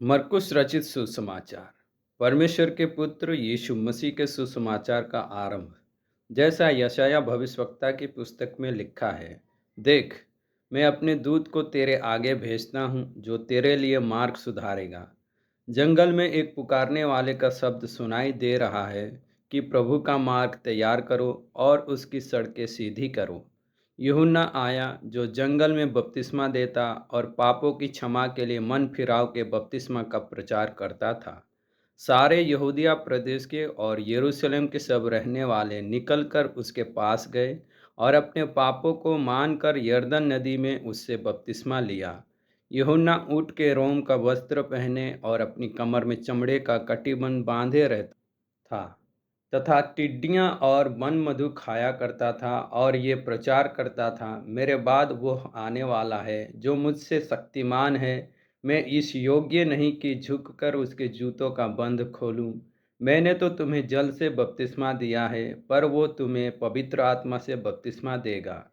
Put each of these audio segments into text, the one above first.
मरकुस रचित सुसमाचार। परमेश्वर के पुत्र यीशु मसीह के सुसमाचार का आरंभ। जैसा यशाया भविष्यवक्ता की पुस्तक में लिखा है, देख, मैं अपने दूत को तेरे आगे भेजता हूँ, जो तेरे लिए मार्ग सुधारेगा। जंगल में एक पुकारने वाले का शब्द सुनाई दे रहा है कि प्रभु का मार्ग तैयार करो और उसकी सड़कें सीधी करो। यूहन्ना आया, जो जंगल में बपतिस्मा देता और पापों की क्षमा के लिए मन फिराव के बपतिस्मा का प्रचार करता था। सारे यहूदिया प्रदेश के और यरूशलेम के सब रहने वाले निकलकर उसके पास गए और अपने पापों को मानकर यरदन नदी में उससे बपतिस्मा लिया। यूहन्ना ऊँट के रोम का वस्त्र पहने और अपनी कमर में चमड़े का कटीबंध बांधे रहता था तथा टिड्डियाँ और वन मधु खाया करता था, और ये प्रचार करता था, मेरे बाद वो आने वाला है जो मुझसे शक्तिमान है। मैं इस योग्य नहीं कि झुककर उसके जूतों का बंध खोलूं। मैंने तो तुम्हें जल से बपतिस्मा दिया है, पर वो तुम्हें पवित्र आत्मा से बपतिस्मा देगा।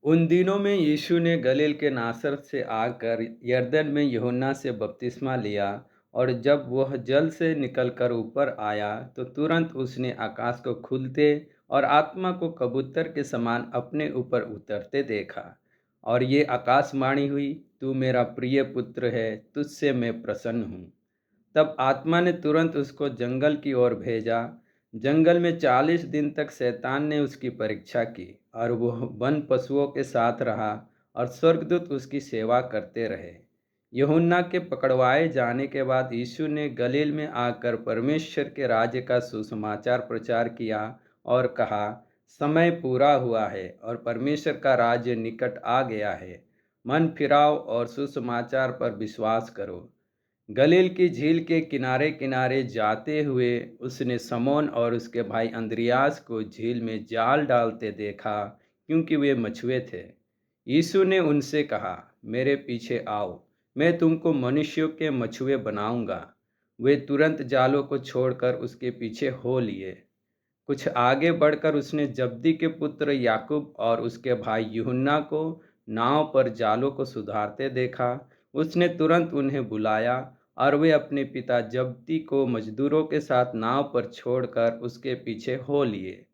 उन दिनों में यीशु ने गलील के नासरत से आकर यरदन में यूहन्ना से बपतिस्मा लिया, और जब वह जल से निकलकर ऊपर आया तो तुरंत उसने आकाश को खुलते और आत्मा को कबूतर के समान अपने ऊपर उतरते देखा। और ये आकाशवाणी हुई, तू मेरा प्रिय पुत्र है, तुझसे मैं प्रसन्न हूँ। तब आत्मा ने तुरंत उसको जंगल की ओर भेजा। जंगल में 40 दिन तक शैतान ने उसकी परीक्षा की, और वह वन पशुओं के साथ रहा, और स्वर्गदूत उसकी सेवा करते रहे। यूहन्ना के पकड़वाए जाने के बाद यीशु ने गलील में आकर परमेश्वर के राज्य का सुसमाचार प्रचार किया और कहा, समय पूरा हुआ है और परमेश्वर का राज्य निकट आ गया है। मन फिराओ और सुसमाचार पर विश्वास करो। गलील की झील के किनारे किनारे जाते हुए उसने समौन और उसके भाई अंद्रियास को झील में जाल डालते देखा, क्योंकि वे मछुए थे। यीशु ने उनसे कहा, मेरे पीछे आओ, मैं तुमको मनुष्यों के मछुए बनाऊंगा। वे तुरंत जालों को छोड़कर उसके पीछे हो लिए। कुछ आगे बढ़कर उसने जब्दी के पुत्र याकूब और उसके भाई यूहन्ना को नाव पर जालों को सुधारते देखा। उसने तुरंत उन्हें बुलाया, और वे अपने पिता जब्दी को मजदूरों के साथ नाव पर छोड़कर उसके पीछे हो लिए।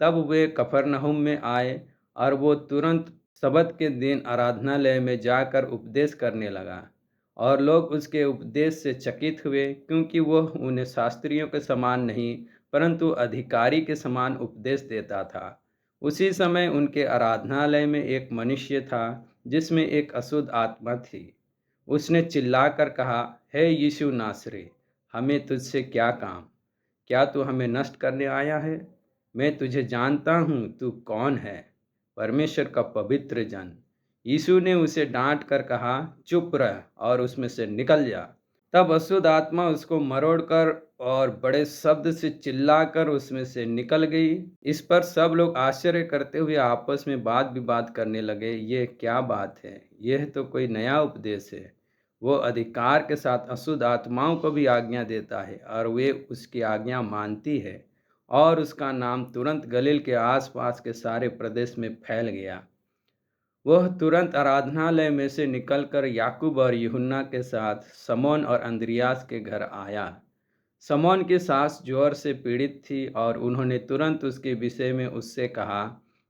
तब वे कफरनहूम में आए, और वो तुरंत सबत के दिन आराधनालय में जाकर उपदेश करने लगा। और लोग उसके उपदेश से चकित हुए, क्योंकि वह उन्हें शास्त्रियों के समान नहीं, परंतु अधिकारी के समान उपदेश देता था। उसी समय उनके आराधनालय में एक मनुष्य था, जिसमें एक अशुद्ध आत्मा थी। उसने चिल्लाकर कहा, हे यीशु नासरी, हमें तुझसे क्या काम? क्या तू हमें नष्ट करने आया है? मैं तुझे जानता हूँ, तू कौन है, परमेश्वर का पवित्र जन। यीशु ने उसे डांट कर कहा, चुप रह और उसमें से निकल जा। तब अशुद्ध आत्मा उसको मरोड़कर और बड़े शब्द से चिल्लाकर उसमें से निकल गई। इस पर सब लोग आश्चर्य करते हुए आपस में बात विवाद करने लगे, ये क्या बात है? यह तो कोई नया उपदेश है। वो अधिकार के साथ अशुद्ध आत्माओं को भी आज्ञा देता है, और वे उसकी आज्ञा मानती है। और उसका नाम तुरंत गलील के आसपास के सारे प्रदेश में फैल गया। वह तुरंत आराधनालय में से निकलकर याकूब और यूहन्ना के साथ समौन और अंद्रियास के घर आया। समौन की सास ज्वर से पीड़ित थी, और उन्होंने तुरंत उसके विषय में उससे कहा।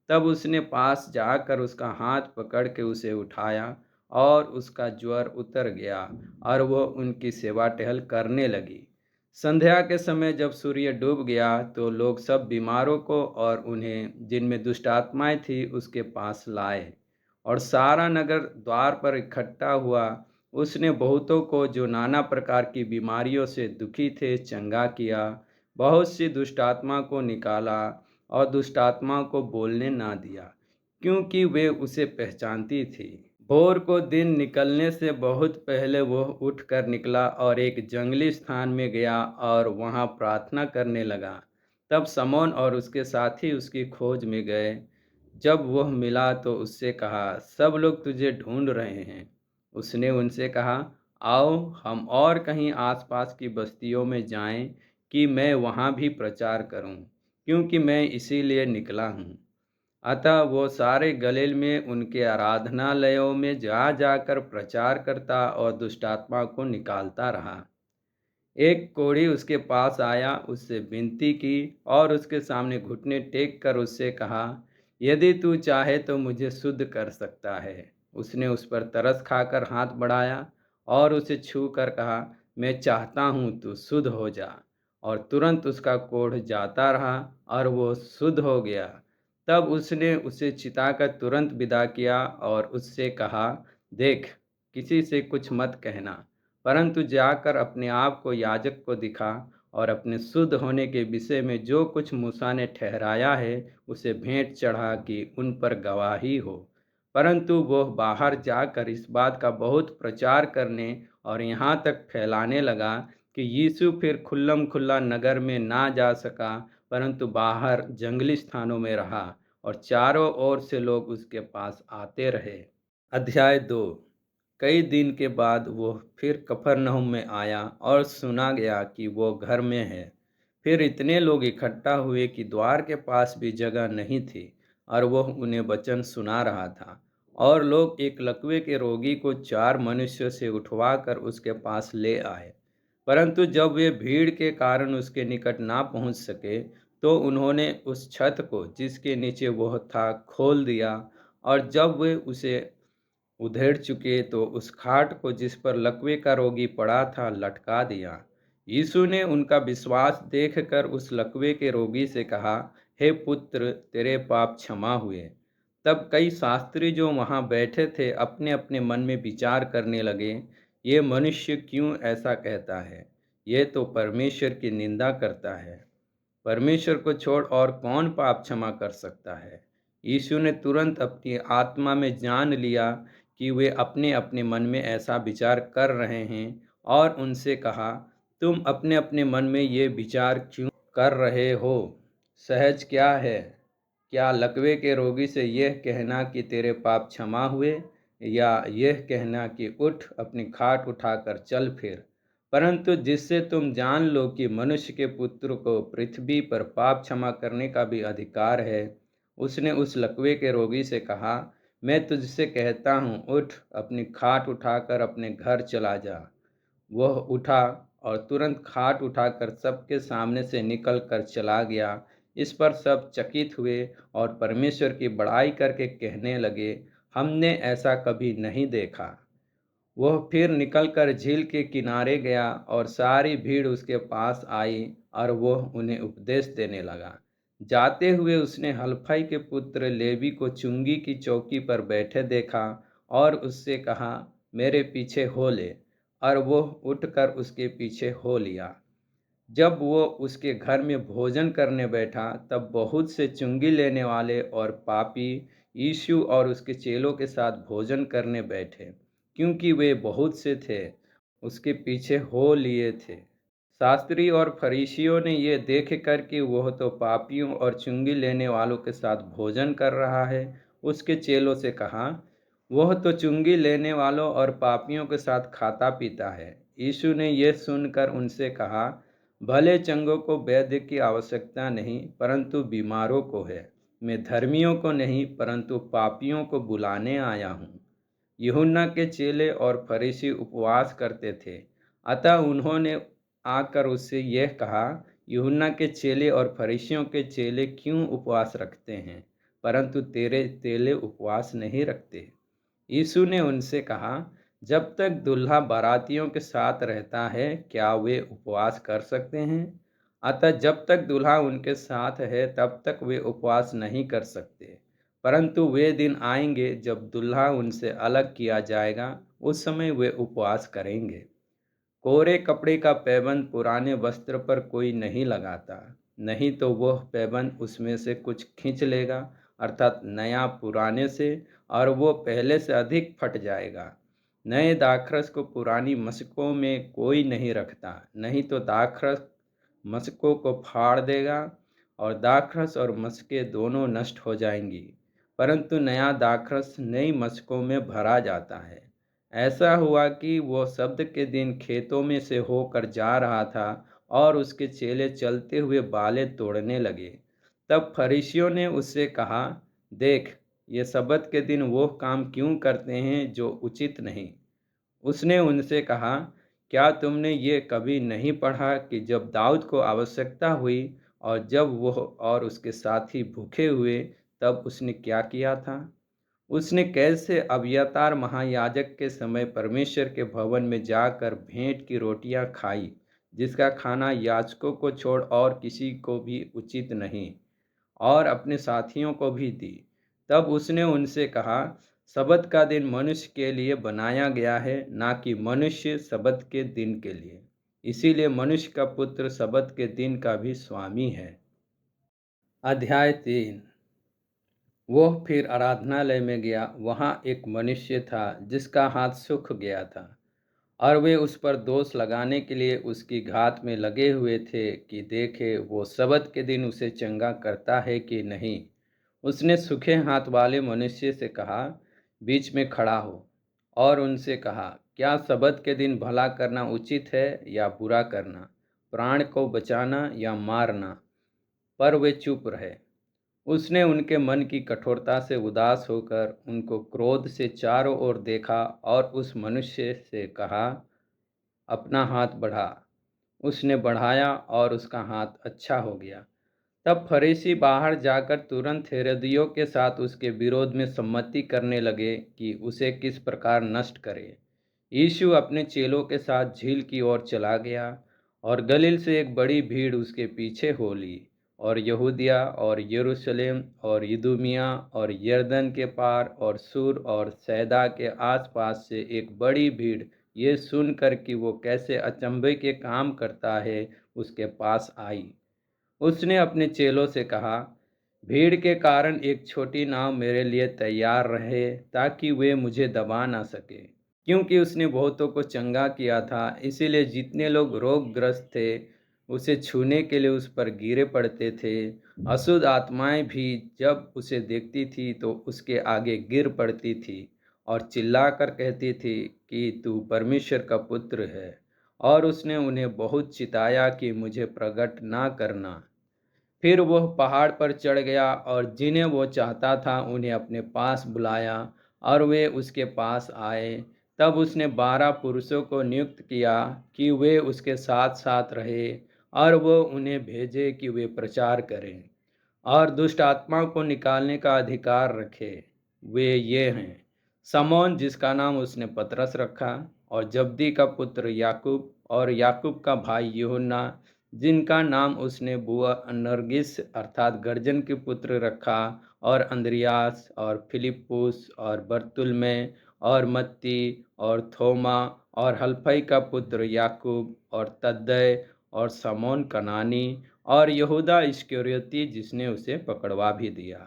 तब उसने पास जाकर उसका हाथ पकड़ के उसे उठाया, और उसका ज्वर उतर गया, और वह उनकी सेवा टहल करने लगी। संध्या के समय जब सूर्य डूब गया तो लोग सब बीमारों को और उन्हें जिनमें दुष्ट आत्माएं थी उसके पास लाए, और सारा नगर द्वार पर इकट्ठा हुआ। उसने बहुतों को जो नाना प्रकार की बीमारियों से दुखी थे चंगा किया, बहुत सी दुष्ट आत्मा को निकाला, और दुष्ट आत्माओं को बोलने ना दिया, क्योंकि वे उसे पहचानती थी। भोर को दिन निकलने से बहुत पहले वह उठकर निकला और एक जंगली स्थान में गया और वहां प्रार्थना करने लगा। तब समौन और उसके साथी उसकी खोज में गए। जब वह मिला तो उससे कहा, सब लोग तुझे ढूंढ रहे हैं। उसने उनसे कहा, आओ हम और कहीं आसपास की बस्तियों में जाएं, कि मैं वहां भी प्रचार करूं, क्योंकि मैं इसीलिए निकला हूं। अतः वो सारे गलील में उनके आराधनालयों में जा जाकर प्रचार करता और दुष्टात्मा को निकालता रहा। एक कोढ़ी उसके पास आया, उससे विनती की और उसके सामने घुटने टेक कर उससे कहा, यदि तू चाहे तो मुझे शुद्ध कर सकता है। उसने उस पर तरस खाकर हाथ बढ़ाया और उसे छू कर कहा, मैं चाहता हूँ तू शुद्ध हो जा। और तुरंत उसका कोढ़ जाता रहा और वो शुद्ध हो गया। तब उसने उसे चिताकर तुरंत विदा किया और उससे कहा, देख, किसी से कुछ मत कहना, परंतु जाकर अपने आप को याजक को दिखा और अपने शुद्ध होने के विषय में जो कुछ मूसा ने ठहराया है उसे भेंट चढ़ा कि उन पर गवाही हो। परंतु वह बाहर जाकर इस बात का बहुत प्रचार करने और यहाँ तक फैलाने लगा कि यीशु फिर खुल्लम खुल्ला नगर में ना जा सका, परंतु बाहर जंगली स्थानों में रहा और चारों ओर से लोग उसके पास आते रहे। अध्याय 2। कई दिन के बाद वो फिर कफरनहूम में आया और सुना गया कि वो घर में है। फिर इतने लोग इकट्ठा हुए कि द्वार के पास भी जगह नहीं थी और वह उन्हें वचन सुना रहा था। और लोग एक लकवे के रोगी को 4 मनुष्यों से उठवा कर उसके पास ले आए। परंतु जब वे भीड़ के कारण उसके निकट ना पहुंच सके, तो उन्होंने उस छत को जिसके नीचे वह था खोल दिया, और जब वे उसे उधेड़ चुके तो उस खाट को जिस पर लकवे का रोगी पड़ा था लटका दिया। यीशु ने उनका विश्वास देखकर उस लकवे के रोगी से कहा, हे पुत्र, तेरे पाप क्षमा हुए। तब कई शास्त्री जो वहां बैठे थे अपने अपने मन में विचार करने लगे, ये मनुष्य क्यों ऐसा कहता है? ये तो परमेश्वर की निंदा करता है। परमेश्वर को छोड़ और कौन पाप क्षमा कर सकता है? यीशु ने तुरंत अपनी आत्मा में जान लिया कि वे अपने अपने मन में ऐसा विचार कर रहे हैं, और उनसे कहा, तुम अपने अपने मन में ये विचार क्यों कर रहे हो? सहज क्या है? क्या लकवे के रोगी से यह कहना कि तेरे पाप क्षमा हुए, या यह कहना कि उठ, अपनी खाट उठाकर चल फिर? परंतु जिससे तुम जान लो कि मनुष्य के पुत्र को पृथ्वी पर पाप क्षमा करने का भी अधिकार है, उसने उस लकवे के रोगी से कहा, मैं तुझसे कहता हूँ, उठ, अपनी खाट उठाकर अपने घर चला जा। वह उठा और तुरंत खाट उठाकर सबके सामने से निकल कर चला गया। इस पर सब चकित हुए और परमेश्वर की बड़ाई करके कहने लगे, हमने ऐसा कभी नहीं देखा। वह फिर निकलकर झील के किनारे गया और सारी भीड़ उसके पास आई और वह उन्हें उपदेश देने लगा। जाते हुए उसने हलफई के पुत्र लेवी को चुंगी की चौकी पर बैठे देखा और उससे कहा, मेरे पीछे हो ले। और वह उठकर उसके पीछे हो लिया। जब वो उसके घर में भोजन करने बैठा, तब बहुत से चुंगी लेने वाले और पापी यीशु और उसके चेलों के साथ भोजन करने बैठे, क्योंकि वे बहुत से थे, उसके पीछे हो लिए थे। शास्त्री और फरीसियों ने ये देख कर कि वह तो पापियों और चुंगी लेने वालों के साथ भोजन कर रहा है, उसके चेलों से कहा, वह तो चुंगी लेने वालों और पापियों के साथ खाता पीता है। यीशु ने यह सुनकर उनसे कहा, भले चंगों को वैद्य की आवश्यकता नहीं, परंतु बीमारों को है। मैं धर्मियों को नहीं, परंतु पापियों को बुलाने आया हूँ। यूहन्ना के चेले और फरीसी उपवास करते थे, अतः उन्होंने आकर उससे यह कहा, यूहन्ना के चेले और फरीसियों के चेले क्यों उपवास रखते हैं, परंतु तेरे चेले उपवास नहीं रखते? यीशु ने उनसे कहा, जब तक दूल्हा बारातियों के साथ रहता है, क्या वे उपवास कर सकते हैं? अतः जब तक दूल्हा उनके साथ है, तब तक वे उपवास नहीं कर सकते। परंतु वे दिन आएंगे जब दूल्हा उनसे अलग किया जाएगा, उस समय वे उपवास करेंगे। कोरे कपड़े का पैबंद पुराने वस्त्र पर कोई नहीं लगाता, नहीं तो वह पैबंद उसमें से कुछ खींच लेगा, अर्थात नया पुराने से, और वो पहले से अधिक फट जाएगा। नए दाखरस को पुरानी मशकों में कोई नहीं रखता, नहीं तो दाखरस मशकों को फाड़ देगा और दाखरस और मशकें दोनों नष्ट हो जाएंगी। परंतु नया दाखरस नई मशकों में भरा जाता है। ऐसा हुआ कि वो शब्द के दिन खेतों में से होकर जा रहा था और उसके चेले चलते हुए बालें तोड़ने लगे। तब फरीसियों ने उससे कहा, देख, ये सबत के दिन वो काम क्यों करते हैं जो उचित नहीं। उसने उनसे कहा, क्या तुमने ये कभी नहीं पढ़ा कि जब दाऊद को आवश्यकता हुई और जब वह और उसके साथी भूखे हुए, तब उसने क्या किया था? उसने कैसे अबियातार महायाजक के समय परमेश्वर के भवन में जाकर भेंट की रोटियां खाई, जिसका खाना याजकों को छोड़ और किसी को भी उचित नहीं, और अपने साथियों को भी दी। तब उसने उनसे कहा, सबत का दिन मनुष्य के लिए बनाया गया है, ना कि मनुष्य सबत के दिन के लिए। इसीलिए मनुष्य का पुत्र सबत के दिन का भी स्वामी है। अध्याय 3। वह फिर आराधनालय में गया। वहाँ एक मनुष्य था जिसका हाथ सूख गया था, और वे उस पर दोष लगाने के लिए उसकी घात में लगे हुए थे कि देखे वो सबत के दिन उसे चंगा करता है कि नहीं। उसने सूखे हाथ वाले मनुष्य से कहा, बीच में खड़ा हो, और उनसे कहा, क्या सबत के दिन भला करना उचित है या बुरा करना, प्राण को बचाना या मारना? पर वे चुप रहे। उसने उनके मन की कठोरता से उदास होकर उनको क्रोध से चारों ओर देखा और उस मनुष्य से कहा, अपना हाथ बढ़ा। उसने बढ़ाया और उसका हाथ अच्छा हो गया। तब फरीसी बाहर जाकर तुरंत हेरोदियों के साथ उसके विरोध में सम्मति करने लगे कि उसे किस प्रकार नष्ट करे। यीशु अपने चेलों के साथ झील की ओर चला गया, और गलील से एक बड़ी भीड़ उसके पीछे हो ली, और यहूदिया और यरूशलेम और यदूमिया और यरदन के पार और सूर और सैदा के आसपास से एक बड़ी भीड़ ये सुनकर कि वो कैसे अचंभे के काम करता है, उसके पास आई। उसने अपने चेलों से कहा, भीड़ के कारण एक छोटी नाव मेरे लिए तैयार रहे, ताकि वे मुझे दबा ना सके। क्योंकि उसने बहुतों को चंगा किया था, इसीलिए जितने लोग रोगग्रस्त थे उसे छूने के लिए उस पर गिरे पड़ते थे। अशुद्ध आत्माएं भी जब उसे देखती थी तो उसके आगे गिर पड़ती थी और चिल्लाकर कहती थी कि तू परमेश्वर का पुत्र है। और उसने उन्हें बहुत चिताया कि मुझे प्रकट ना करना। फिर वह पहाड़ पर चढ़ गया और जिन्हें वो चाहता था उन्हें अपने पास बुलाया, और वे उसके पास आए। तब उसने 12 पुरुषों को नियुक्त किया कि वे उसके साथ साथ रहे, और वो उन्हें भेजे कि वे प्रचार करें और दुष्ट आत्मा को निकालने का अधिकार रखे। वे ये हैं, समौन जिसका नाम उसने पतरस रखा, और जब्दी का पुत्र याकूब, और याकूब का भाई यूहन्ना जिनका नाम उसने बुआ नरगिस अर्थात गर्जन के पुत्र रखा, और अंद्रियास और फिलिप्पुस और बर्तुल्मै और मत्ती और थोमा और हल्फई का पुत्र याकूब और तद्दै और समौन कनानी और यहूदा इस्करियोती जिसने उसे पकड़वा भी दिया।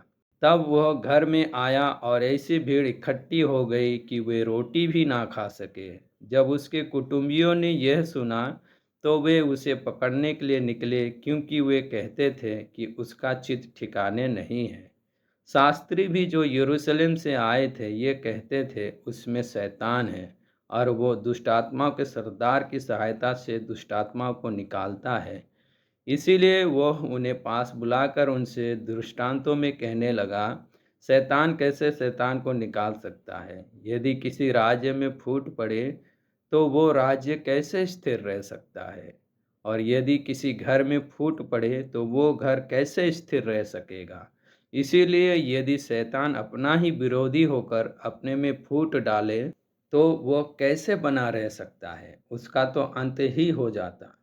तब वह घर में आया और ऐसी भीड़ इकट्ठी हो गई कि वे रोटी भी ना खा सके। जब उसके कुटुंबियों ने यह सुना तो वे उसे पकड़ने के लिए निकले, क्योंकि वे कहते थे कि उसका चित्त ठिकाने नहीं है। शास्त्री भी जो यरूशलेम से आए थे ये कहते थे उसमें शैतान है, और वो दुष्टात्माओं के सरदार की सहायता से दुष्टात्माओं को निकालता है। इसीलिए वह उन्हें पास बुलाकर उनसे दृष्टांतों में कहने लगा, शैतान कैसे शैतान को निकाल सकता है? यदि किसी राज्य में फूट पड़े तो वो राज्य कैसे स्थिर रह सकता है? और यदि किसी घर में फूट पड़े तो वो घर कैसे स्थिर रह सकेगा? इसीलिए यदि शैतान अपना ही विरोधी होकर अपने में फूट डाले तो वह कैसे बना रह सकता है? उसका तो अंत ही हो जाता।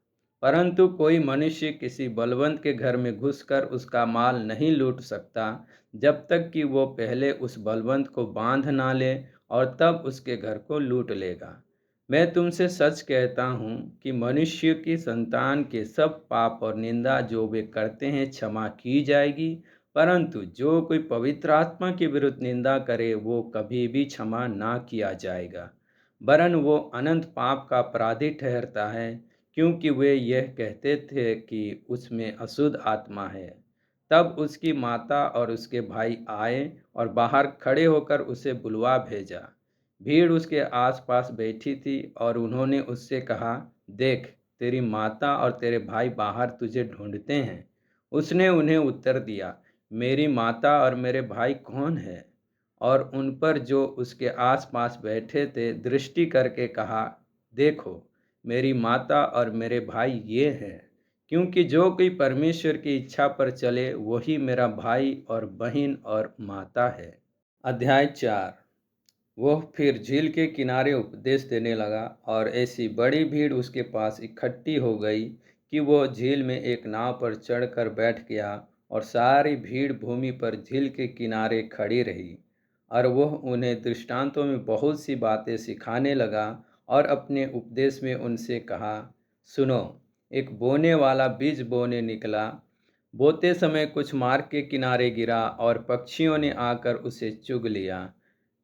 परंतु कोई मनुष्य किसी बलवंत के घर में घुसकर उसका माल नहीं लूट सकता, जब तक कि वो पहले उस बलवंत को बांध ना ले, और तब उसके घर को लूट लेगा। मैं तुमसे सच कहता हूँ कि मनुष्य की संतान के सब पाप और निंदा जो वे करते हैं क्षमा की जाएगी, परंतु जो कोई पवित्र आत्मा के विरुद्ध निंदा करे वो कभी भी क्षमा ना किया जाएगा, वरन वो अनंत पाप का अपराधी ठहरता है, क्योंकि वे यह कहते थे कि उसमें अशुद्ध आत्मा है। तब उसकी माता और उसके भाई आए और बाहर खड़े होकर उसे बुलवा भेजा। भीड़ उसके आसपास बैठी थी और उन्होंने उससे कहा, देख, तेरी माता और तेरे भाई बाहर तुझे ढूंढते हैं। उसने उन्हें उत्तर दिया, मेरी माता और मेरे भाई कौन है? और उन पर जो उसके आस-पास बैठे थे दृष्टि करके कहा, देखो, मेरी माता और मेरे भाई ये हैं। क्योंकि जो कोई परमेश्वर की इच्छा पर चले, वही मेरा भाई और बहन और माता है। अध्याय 4। वह फिर झील के किनारे उपदेश देने लगा और ऐसी बड़ी भीड़ उसके पास इकट्ठी हो गई कि वो झील में एक नाव पर चढ़कर बैठ गया और सारी भीड़ भूमि पर झील के किनारे खड़ी रही। और वह उन्हें दृष्टांतों में बहुत सी बातें सिखाने लगा और अपने उपदेश में उनसे कहा, सुनो, एक बोने वाला बीज बोने निकला। बोते समय कुछ मार्ग के किनारे गिरा और पक्षियों ने आकर उसे चुग लिया।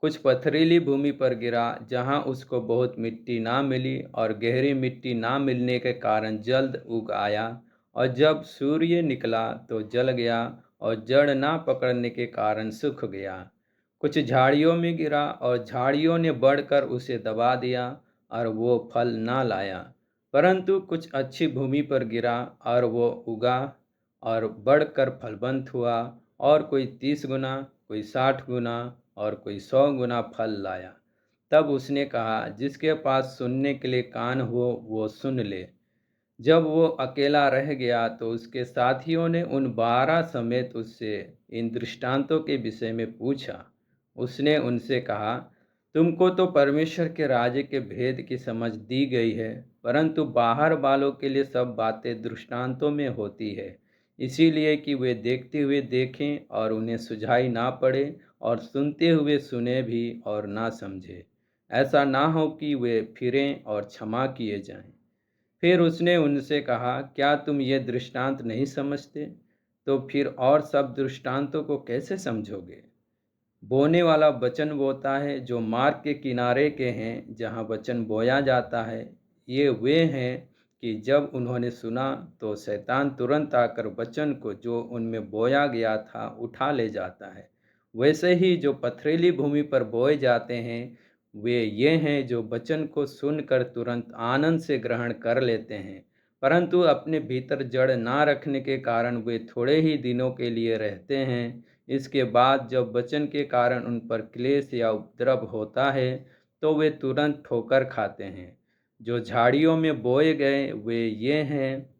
कुछ पथरीली भूमि पर गिरा, जहाँ उसको बहुत मिट्टी ना मिली, और गहरी मिट्टी ना मिलने के कारण जल्द उग आया, और जब सूर्य निकला तो जल गया और जड़ ना पकड़ने के कारण सूख गया। कुछ झाड़ियों में गिरा और झाड़ियों ने बढ़कर उसे दबा दिया और वो फल ना लाया। परंतु कुछ अच्छी भूमि पर गिरा और वो उगा और बढ़कर फलवंत हुआ, और कोई 30 गुना, कोई 60 गुना और कोई 100 गुना फल लाया। तब उसने कहा, जिसके पास सुनने के लिए कान हो वो सुन ले। जब वो अकेला रह गया तो उसके साथियों ने उन 12 समेत उससे इन दृष्टांतों के विषय में पूछा। उसने उनसे कहा, तुमको तो परमेश्वर के राज्य के भेद की समझ दी गई है, परंतु बाहर वालों के लिए सब बातें दृष्टांतों में होती है, इसीलिए कि वे देखते हुए देखें और उन्हें सुझाई ना पड़े, और सुनते हुए सुने भी और ना समझे, ऐसा ना हो कि वे फिरें और क्षमा किए जाएं। फिर उसने उनसे कहा, क्या तुम ये दृष्टांत नहीं समझते? तो फिर और सब दृष्टांतों को कैसे समझोगे? बोने वाला वचन बोता है जो मार्ग के किनारे के हैं, जहाँ वचन बोया जाता है। ये वे हैं कि जब उन्होंने सुना तो शैतान तुरंत आकर वचन को जो उनमें बोया गया था उठा ले जाता है। वैसे ही जो पथरीली भूमि पर बोए जाते हैं, वे ये हैं जो वचन को सुनकर तुरंत आनंद से ग्रहण कर लेते हैं, परंतु अपने भीतर जड़ ना रखने के कारण वे थोड़े ही दिनों के लिए रहते हैं। इसके बाद जब वचन के कारण उन पर क्लेश या उपद्रव होता है, तो वे तुरंत ठोकर खाते हैं। जो झाड़ियों में बोए गए वे ये हैं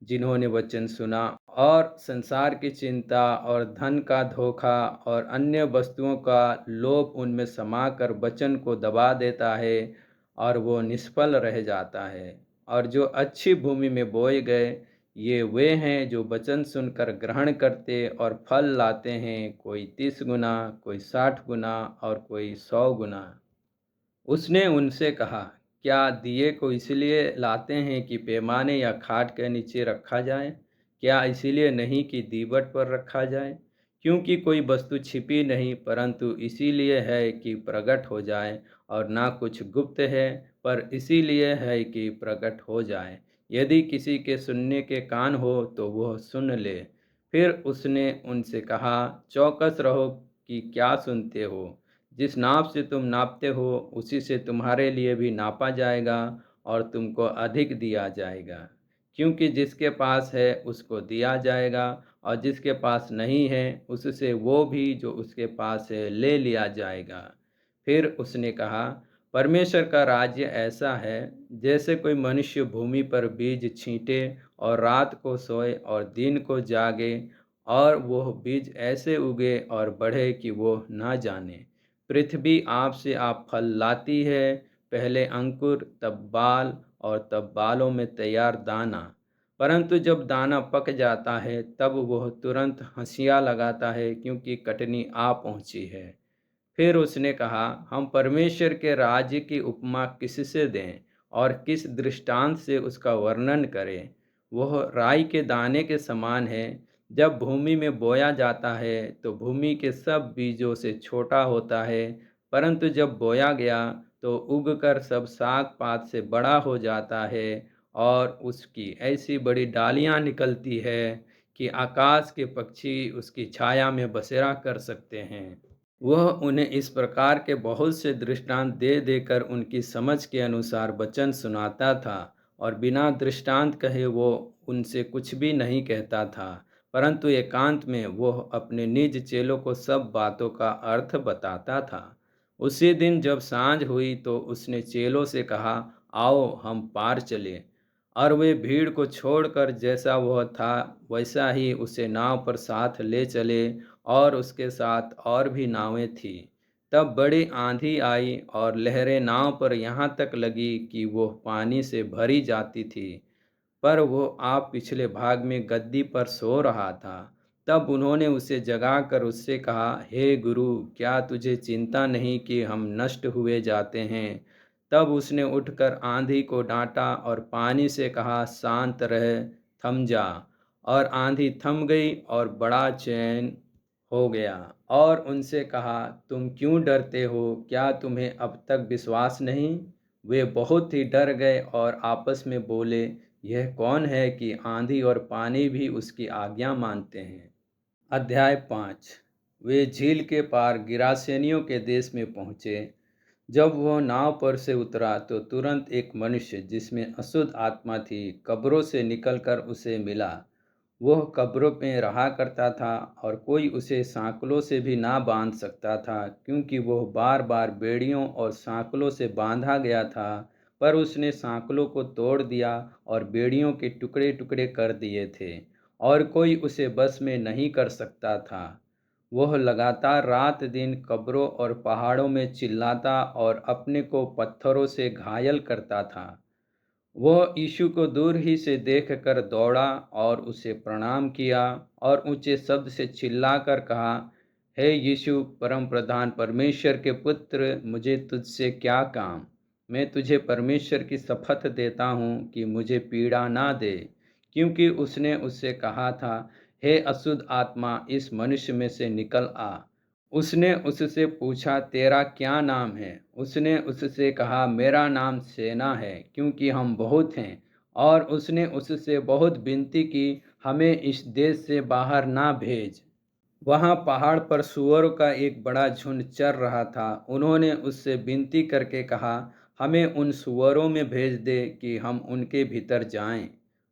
जिन्होंने वचन सुना और संसार की चिंता और धन का धोखा और अन्य वस्तुओं का लोभ उनमें समाकर वचन को दबा देता है, और वो निष्फल रह जाता है। और जो अच्छी भूमि में बोए गए, ये वे हैं जो वचन सुनकर ग्रहण करते और फल लाते हैं, कोई 30 गुना, कोई 60 गुना और कोई 100 गुना। उसने उनसे कहा, क्या दिए को इसलिए लाते हैं कि पैमाने या खाट के नीचे रखा जाए? क्या इसीलिए नहीं कि दीवट पर रखा जाए? क्योंकि कोई वस्तु छिपी नहीं, परंतु इसीलिए है कि प्रकट हो जाए, और ना कुछ गुप्त है, पर इसीलिए है कि प्रकट हो जाए। यदि किसी के सुनने के कान हो तो वह सुन ले। फिर उसने उनसे कहा, चौकस रहो कि क्या सुनते हो। जिस नाप से तुम नापते हो उसी से तुम्हारे लिए भी नापा जाएगा, और तुमको अधिक दिया जाएगा। क्योंकि जिसके पास है उसको दिया जाएगा, और जिसके पास नहीं है उससे वो भी जो उसके पास है ले लिया जाएगा। फिर उसने कहा, परमेश्वर का राज्य ऐसा है जैसे कोई मनुष्य भूमि पर बीज छींटे और रात को सोए और दिन को जागे, और वह बीज ऐसे उगे और बढ़े कि वो ना जाने। पृथ्वी आप से आप फल लाती है, पहले अंकुर, तब बाल, और तब बालों में तैयार दाना। परंतु जब दाना पक जाता है तब वह तुरंत हंसिया लगाता है, क्योंकि कटनी आ पहुंची है। फिर उसने कहा, हम परमेश्वर के राज्य की उपमा किससे दें और किस दृष्टांत से उसका वर्णन करें? वह राई के दाने के समान है। जब भूमि में बोया जाता है तो भूमि के सब बीजों से छोटा होता है, परंतु जब बोया गया तो उगकर सब साग पात से बड़ा हो जाता है, और उसकी ऐसी बड़ी डालियां निकलती है कि आकाश के पक्षी उसकी छाया में बसेरा कर सकते हैं। वह उन्हें इस प्रकार के बहुत से दृष्टांत दे देकर उनकी समझ के अनुसार वचन सुनाता था, और बिना दृष्टांत कहे वो उनसे कुछ भी नहीं कहता था। परंतु एकांत में वह अपने निज चेलों को सब बातों का अर्थ बताता था। उसी दिन जब सांझ हुई तो उसने चेलों से कहा, आओ हम पार चले। और वे भीड़ को छोड़कर जैसा वह था वैसा ही उसे नाव पर साथ ले चले, और उसके साथ और भी नावें थीं। तब बड़ी आंधी आई और लहरें नाव पर यहाँ तक लगी कि वह पानी से भरी जाती थी। पर वो आप पिछले भाग में गद्दी पर सो रहा था। तब उन्होंने उसे जगाकर उससे कहा, हे गुरु, क्या तुझे चिंता नहीं कि हम नष्ट हुए जाते हैं? तब उसने उठकर आंधी को डांटा और पानी से कहा, शांत रह, थम जा। और आंधी थम गई और बड़ा चैन हो गया। और उनसे कहा, तुम क्यों डरते हो? क्या तुम्हें अब तक विश्वास नहीं? वे बहुत ही डर गए और आपस में बोले, यह कौन है कि आंधी और पानी भी उसकी आज्ञा मानते हैं। अध्याय 5। वे झील के पार गिरासेनियों के देश में पहुँचे। जब वह नाव पर से उतरा तो तुरंत एक मनुष्य जिसमें अशुद्ध आत्मा थी कब्रों से निकलकर उसे मिला। वह कब्रों में रहा करता था और कोई उसे सांकलों से भी ना बांध सकता था, क्योंकि वह बार बार बेड़ियों और सांकलों से बांधा गया था। पर उसने सांकलों को तोड़ दिया और बेड़ियों के टुकड़े टुकड़े कर दिए थे, और कोई उसे बस में नहीं कर सकता था। वह लगातार रात दिन कब्रों और पहाड़ों में चिल्लाता और अपने को पत्थरों से घायल करता था। वह यीशु को दूर ही से देखकर दौड़ा और उसे प्रणाम किया और ऊंचे शब्द से चिल्लाकर कहा, हे यीशु, परम प्रधान परमेश्वर के पुत्र, मुझे तुझसे क्या काम? मैं तुझे परमेश्वर की शपथ देता हूँ कि मुझे पीड़ा ना दे। क्योंकि उसने उससे कहा था, हे अशुद्ध आत्मा, इस मनुष्य में से निकल आ। उसने उससे पूछा, तेरा क्या नाम है? उसने उससे कहा, मेरा नाम सेना है, क्योंकि हम बहुत हैं। और उसने उससे बहुत विनती की, हमें इस देश से बाहर ना भेज। वहाँ पहाड़ पर सूअरों का एक बड़ा झुंड चर रहा था। उन्होंने उससे विनती करके कहा, हमें उन सूअरों में भेज दे कि हम उनके भीतर जाएं।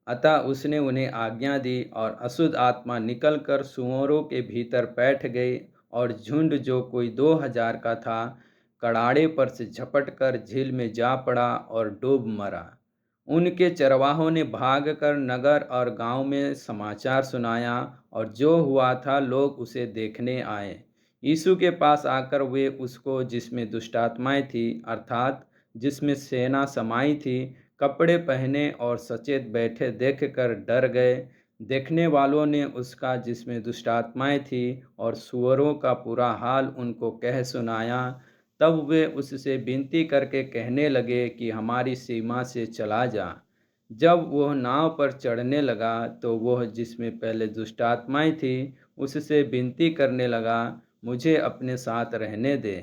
अतः उसने उन्हें आज्ञा दी और अशुद्ध आत्मा निकलकर सूअरों के भीतर बैठ गई, और झुंड जो कोई 2000 का था कड़ाड़े पर से झपटकर झील में जा पड़ा और डूब मरा। उनके चरवाहों ने भागकर नगर और गांव में समाचार सुनाया, और जो हुआ था लोग उसे देखने आए। यीशु के पास आकर वे उसको, जिसमें दुष्टात्माएं थी, अर्थात जिसमें सेना समाई थी, कपड़े पहने और सचेत बैठे देखकर डर गए। देखने वालों ने उसका, जिसमें दुष्टात्माएं थी, और सूअरों का पूरा हाल उनको कह सुनाया। तब वे उससे विनती करके कहने लगे कि हमारी सीमा से चला जा। जब वह नाव पर चढ़ने लगा तो वह, जिसमें पहले दुष्टात्माएं थी, उससे विनती करने लगा, मुझे अपने साथ रहने दे।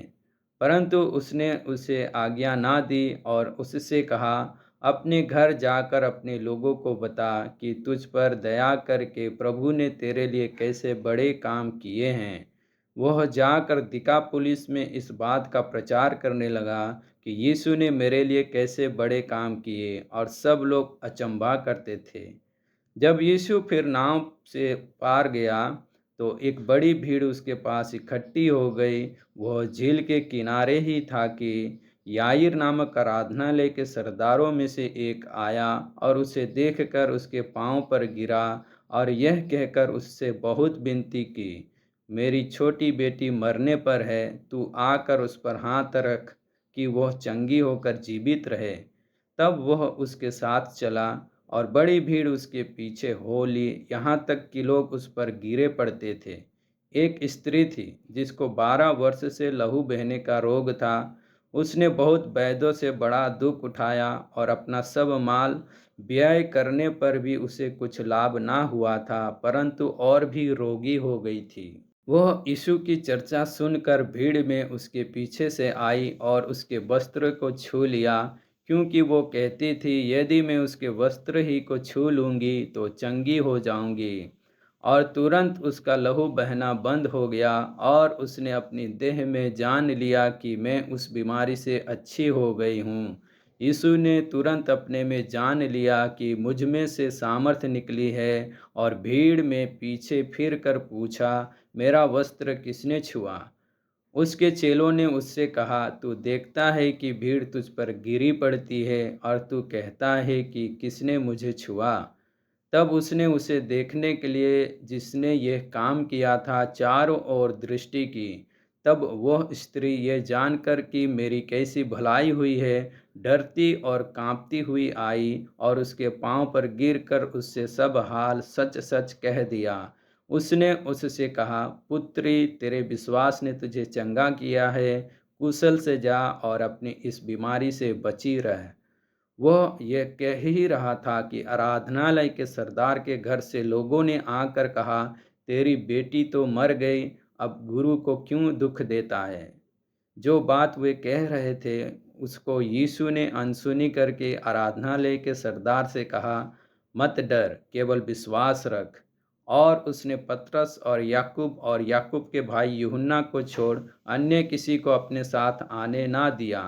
परंतु उसने उसे आज्ञा ना दी और उससे कहा, अपने घर जाकर अपने लोगों को बता कि तुझ पर दया करके प्रभु ने तेरे लिए कैसे बड़े काम किए हैं। वह जाकर दिकापुलिस में इस बात का प्रचार करने लगा कि यीशु ने मेरे लिए कैसे बड़े काम किए, और सब लोग अचंभा करते थे। जब यीशु फिर नाव से पार गया तो एक बड़ी भीड़ उसके पास इकट्ठी हो गई। वह झील के किनारे ही था कि याईर नामक आराधनालय के सरदारों में से एक आया और उसे देखकर उसके पांव पर गिरा और यह कहकर उससे बहुत विनती की, मेरी छोटी बेटी मरने पर है, तू आकर उस पर हाथ रख कि वह चंगी होकर जीवित रहे। तब वह उसके साथ चला और बड़ी भीड़ उसके पीछे हो ली, यहाँ तक कि लोग उस पर गिरे पड़ते थे। एक स्त्री थी जिसको 12 वर्ष से लहू बहने का रोग था। उसने बहुत वैद्यों से बड़ा दुख उठाया और अपना सब माल व्यय करने पर भी उसे कुछ लाभ ना हुआ था, परंतु और भी रोगी हो गई थी। वह यीशु की चर्चा सुनकर भीड़ में उसके पीछे से आई और उसके वस्त्र को छू लिया, क्योंकि वो कहती थी, यदि मैं उसके वस्त्र ही को छू लूँगी तो चंगी हो जाऊँगी। और तुरंत उसका लहू बहना बंद हो गया और उसने अपनी देह में जान लिया कि मैं उस बीमारी से अच्छी हो गई हूँ। यीशु ने तुरंत अपने में जान लिया कि मुझ में से सामर्थ निकली है और भीड़ में पीछे फिर कर पूछा, मेरा वस्त्र किसने छुआ? उसके चेलों ने उससे कहा, तू देखता है कि भीड़ तुझ पर गिरी पड़ती है और तू कहता है कि किसने मुझे छुआ? तब उसने उसे देखने के लिए जिसने यह काम किया था चारों ओर दृष्टि की। तब वह स्त्री यह जानकर कि मेरी कैसी भलाई हुई है, डरती और कांपती हुई आई और उसके पांव पर गिरकर उससे सब हाल सच सच कह दिया। उसने उससे कहा, पुत्री, तेरे विश्वास ने तुझे चंगा किया है, कुशल से जा और अपनी इस बीमारी से बची रह। वह यह कह ही रहा था कि आराधनालय के सरदार के घर से लोगों ने आकर कहा, तेरी बेटी तो मर गई, अब गुरु को क्यों दुख देता है? जो बात वे कह रहे थे उसको यीशु ने अनसुनी करके आराधनालय के सरदार से कहा, मत डर, केवल विश्वास रख। और उसने पतरस और याकूब के भाई यूहन्ना को छोड़ अन्य किसी को अपने साथ आने ना दिया।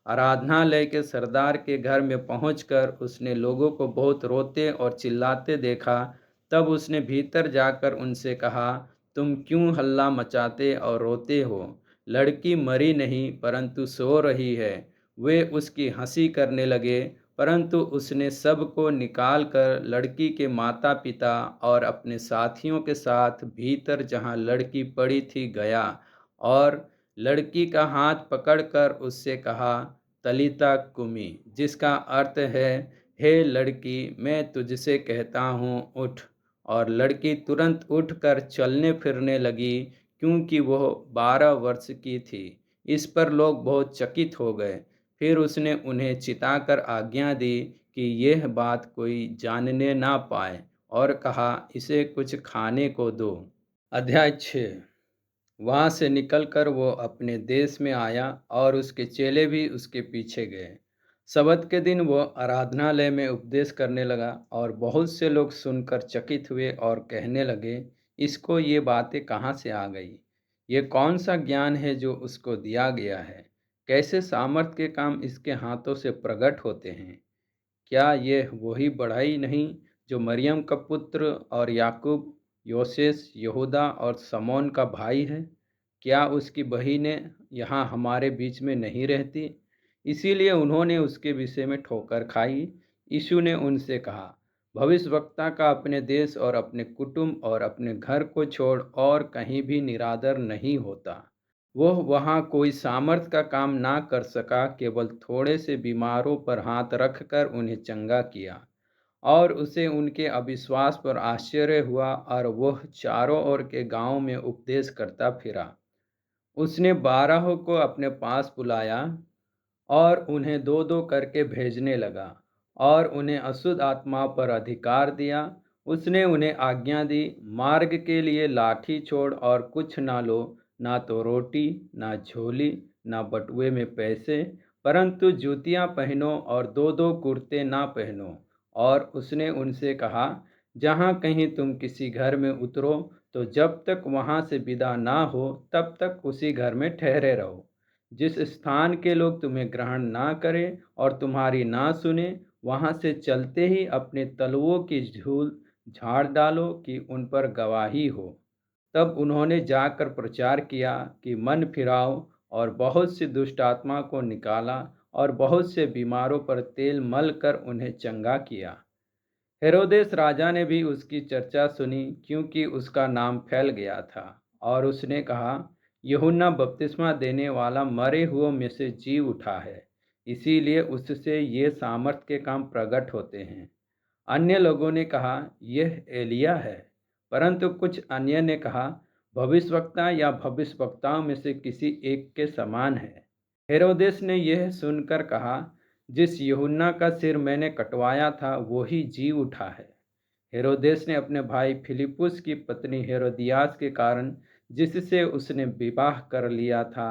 आराधनालय के सरदार के घर में पहुंचकर उसने लोगों को बहुत रोते और चिल्लाते देखा। तब उसने भीतर जाकर उनसे कहा, तुम क्यों हल्ला मचाते और रोते हो? लड़की मरी नहीं परंतु सो रही है। वे उसकी हंसी करने लगे, परंतु उसने सबको निकाल कर लड़की के माता पिता और अपने साथियों के साथ भीतर जहाँ लड़की पड़ी थी गया और लड़की का हाथ पकड़कर उससे कहा, तलीता कुमी, जिसका अर्थ है, हे लड़की, मैं तुझसे कहता हूँ, उठ। और लड़की तुरंत उठकर चलने फिरने लगी, क्योंकि वह 12 वर्ष की थी। इस पर लोग बहुत चकित हो गए। फिर उसने उन्हें चिताकर आज्ञा दी कि यह बात कोई जानने ना पाए और कहा, इसे कुछ खाने को दो। अध्याय 6। वहाँ से निकलकर वो अपने देश में आया और उसके चेले भी उसके पीछे गए। सबत के दिन वो आराधनालय में उपदेश करने लगा और बहुत से लोग सुनकर चकित हुए और कहने लगे, इसको ये बातें कहाँ से आ गई? ये कौन सा ज्ञान है जो उसको दिया गया है? कैसे सामर्थ के काम इसके हाथों से प्रकट होते हैं? क्या ये वही बढ़ई नहीं जो मरियम का पुत्र और याकूब, योसेस, यहूदा और समौन का भाई है? क्या उसकी बहिनें यहाँ हमारे बीच में नहीं रहती? इसीलिए उन्होंने उसके विषय में ठोकर खाई। यीशु ने उनसे कहा, भविष्यवक्ता का अपने देश और अपने कुटुंब और अपने घर को छोड़ और कहीं भी निरादर नहीं होता। वह वहाँ कोई सामर्थ का काम ना कर सका, केवल थोड़े से बीमारों पर हाथ रखकर उन्हें चंगा किया। और उसे उनके अविश्वास पर आश्चर्य हुआ और वह चारों ओर के गांव में उपदेश करता फिरा। उसने 12 को अपने पास बुलाया और उन्हें दो दो करके भेजने लगा और उन्हें अशुद्ध आत्माओं पर अधिकार दिया। उसने उन्हें आज्ञा दी, मार्ग के लिए लाठी छोड़ और कुछ ना लो, ना तो रोटी, ना झोली, ना बटुए में पैसे, परंतु जूतियां पहनो और दो दो कुर्ते ना पहनो। और उसने उनसे कहा, जहाँ कहीं तुम किसी घर में उतरो तो जब तक वहाँ से विदा ना हो तब तक उसी घर में ठहरे रहो। जिस स्थान के लोग तुम्हें ग्रहण ना करें और तुम्हारी ना सुने, वहाँ से चलते ही अपने तलवों की झूल झाड़ डालो कि उन पर गवाही हो। तब उन्होंने जाकर प्रचार किया कि मन फिराओ, और बहुत सी दुष्ट आत्मा को निकाला और बहुत से बीमारों पर तेल मल कर उन्हें चंगा किया। हेरोदेस राजा ने भी उसकी चर्चा सुनी, क्योंकि उसका नाम फैल गया था। और उसने कहा, यूहन्ना बपतिस्मा देने वाला मरे हुओं में से जी उठा है, इसीलिए उससे ये सामर्थ के काम प्रकट होते हैं। अन्य लोगों ने कहा, यह एलिया है। परंतु कुछ अन्य ने कहा, भविष्यवक्ता या भविष्यवक्ताओं में से किसी एक के समान है। हेरोदेस ने यह सुनकर कहा, जिस यूहन्ना का सिर मैंने कटवाया था वो ही जी उठा है। हेरोदेस ने अपने भाई फिलिपुस की पत्नी हेरोदियास के कारण, जिससे उसने विवाह कर लिया था,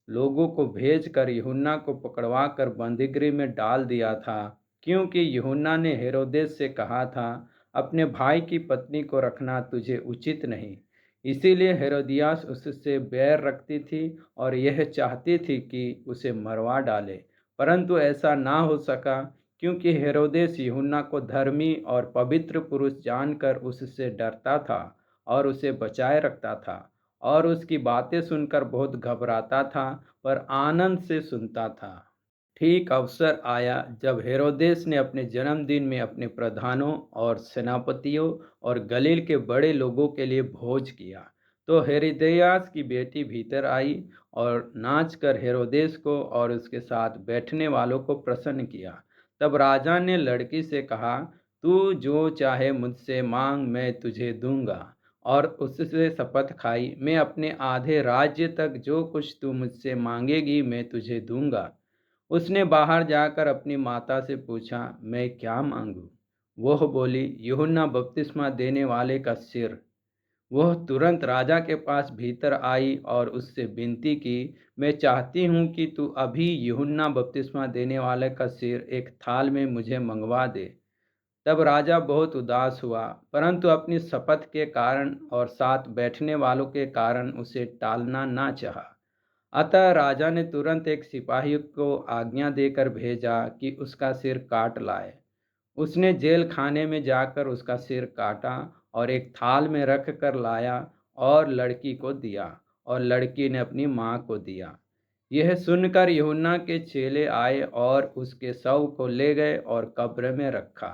लोगों को भेजकर यूहन्ना को पकड़वा कर बंदीगृह में डाल दिया था, क्योंकि यूहन्ना ने हेरोदेस से कहा था, अपने भाई की पत्नी को रखना तुझे उचित नहीं। इसीलिए हेरोदियास उससे बैर रखती थी और यह चाहती थी कि उसे मरवा डाले। परंतु ऐसा ना हो सका, क्योंकि हेरोदेस यूहन्ना को धर्मी और पवित्र पुरुष जानकर उससे डरता था और उसे बचाए रखता था, और उसकी बातें सुनकर बहुत घबराता था, पर आनंद से सुनता था। ठीक अवसर आया जब हेरोदेस ने अपने जन्मदिन में अपने प्रधानों और सेनापतियों और गलील के बड़े लोगों के लिए भोज किया। तो हेरोदियास की बेटी भीतर आई और नाचकर हेरोदेस को और उसके साथ बैठने वालों को प्रसन्न किया। तब राजा ने लड़की से कहा, तू जो चाहे मुझसे मांग, मैं तुझे दूंगा। और उससे शपथ खाई, मैं अपने आधे राज्य तक जो कुछ तू मुझसे मांगेगी मैं तुझे दूंगा। उसने बाहर जाकर अपनी माता से पूछा, मैं क्या मांगूं? वह बोली, यूहन्ना बपतिस्मा देने वाले का सिर। वह तुरंत राजा के पास भीतर आई और उससे विनती की, मैं चाहती हूँ कि तू अभी यूहन्ना बपतिस्मा देने वाले का सिर एक थाल में मुझे मंगवा दे। तब राजा बहुत उदास हुआ, परंतु अपनी शपथ के कारण और साथ बैठने वालों के कारण उसे टालना ना चाहा। अतः राजा ने तुरंत एक सिपाही को आज्ञा देकर भेजा कि उसका सिर काट लाए। उसने जेल खाने में जाकर उसका सिर काटा और एक थाल में रख कर लाया और लड़की को दिया, और लड़की ने अपनी माँ को दिया। यह सुनकर यूहन्ना के चेले आए और उसके शव को ले गए और कब्र में रखा।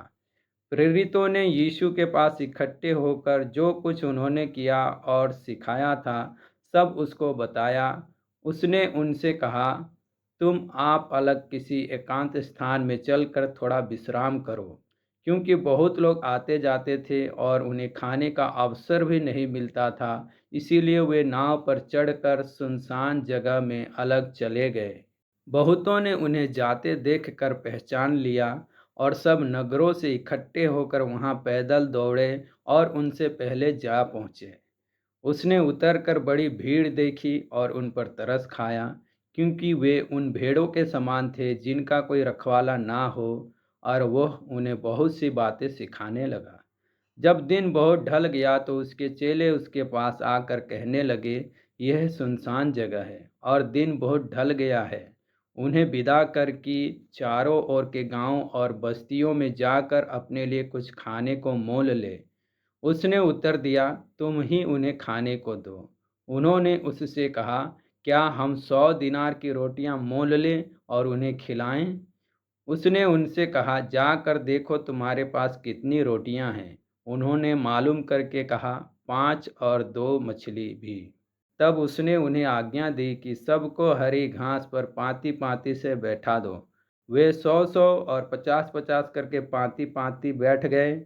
प्रेरितों ने यीशु के पास इकट्ठे होकर जो कुछ उन्होंने किया और सिखाया था, सब उसको बताया। उसने उनसे कहा, तुम आप अलग किसी एकांत स्थान में चलकर थोड़ा विश्राम करो, क्योंकि बहुत लोग आते जाते थे और उन्हें खाने का अवसर भी नहीं मिलता था। इसीलिए वे नाव पर चढ़कर सुनसान जगह में अलग चले गए। बहुतों ने उन्हें जाते देखकर पहचान लिया, और सब नगरों से इकट्ठे होकर वहां पैदल दौड़े और उनसे पहले जा पहुँचे। उसने उतरकर बड़ी भीड़ देखी और उन पर तरस खाया, क्योंकि वे उन भेड़ों के समान थे जिनका कोई रखवाला ना हो, और वह उन्हें बहुत सी बातें सिखाने लगा। जब दिन बहुत ढल गया तो उसके चेले उसके पास आकर कहने लगे, यह सुनसान जगह है और दिन बहुत ढल गया है। उन्हें विदा कर कि चारों ओर के गांवों और बस्तियों में जाकर अपने लिए कुछ खाने को मोल ले। उसने उत्तर दिया, तुम ही उन्हें खाने को दो। उन्होंने उससे कहा, क्या हम 100 दिनार की रोटियां मोल लें और उन्हें खिलाएं? उसने उनसे कहा, जाकर देखो तुम्हारे पास कितनी रोटियां हैं। उन्होंने मालूम करके कहा, 5 और 2 मछली भी। तब उसने उन्हें आज्ञा दी कि सबको हरी घास पर पाँति पाँति से बैठा दो। वे 100 100 और 50 50 करके पाँति पाँति बैठ गए।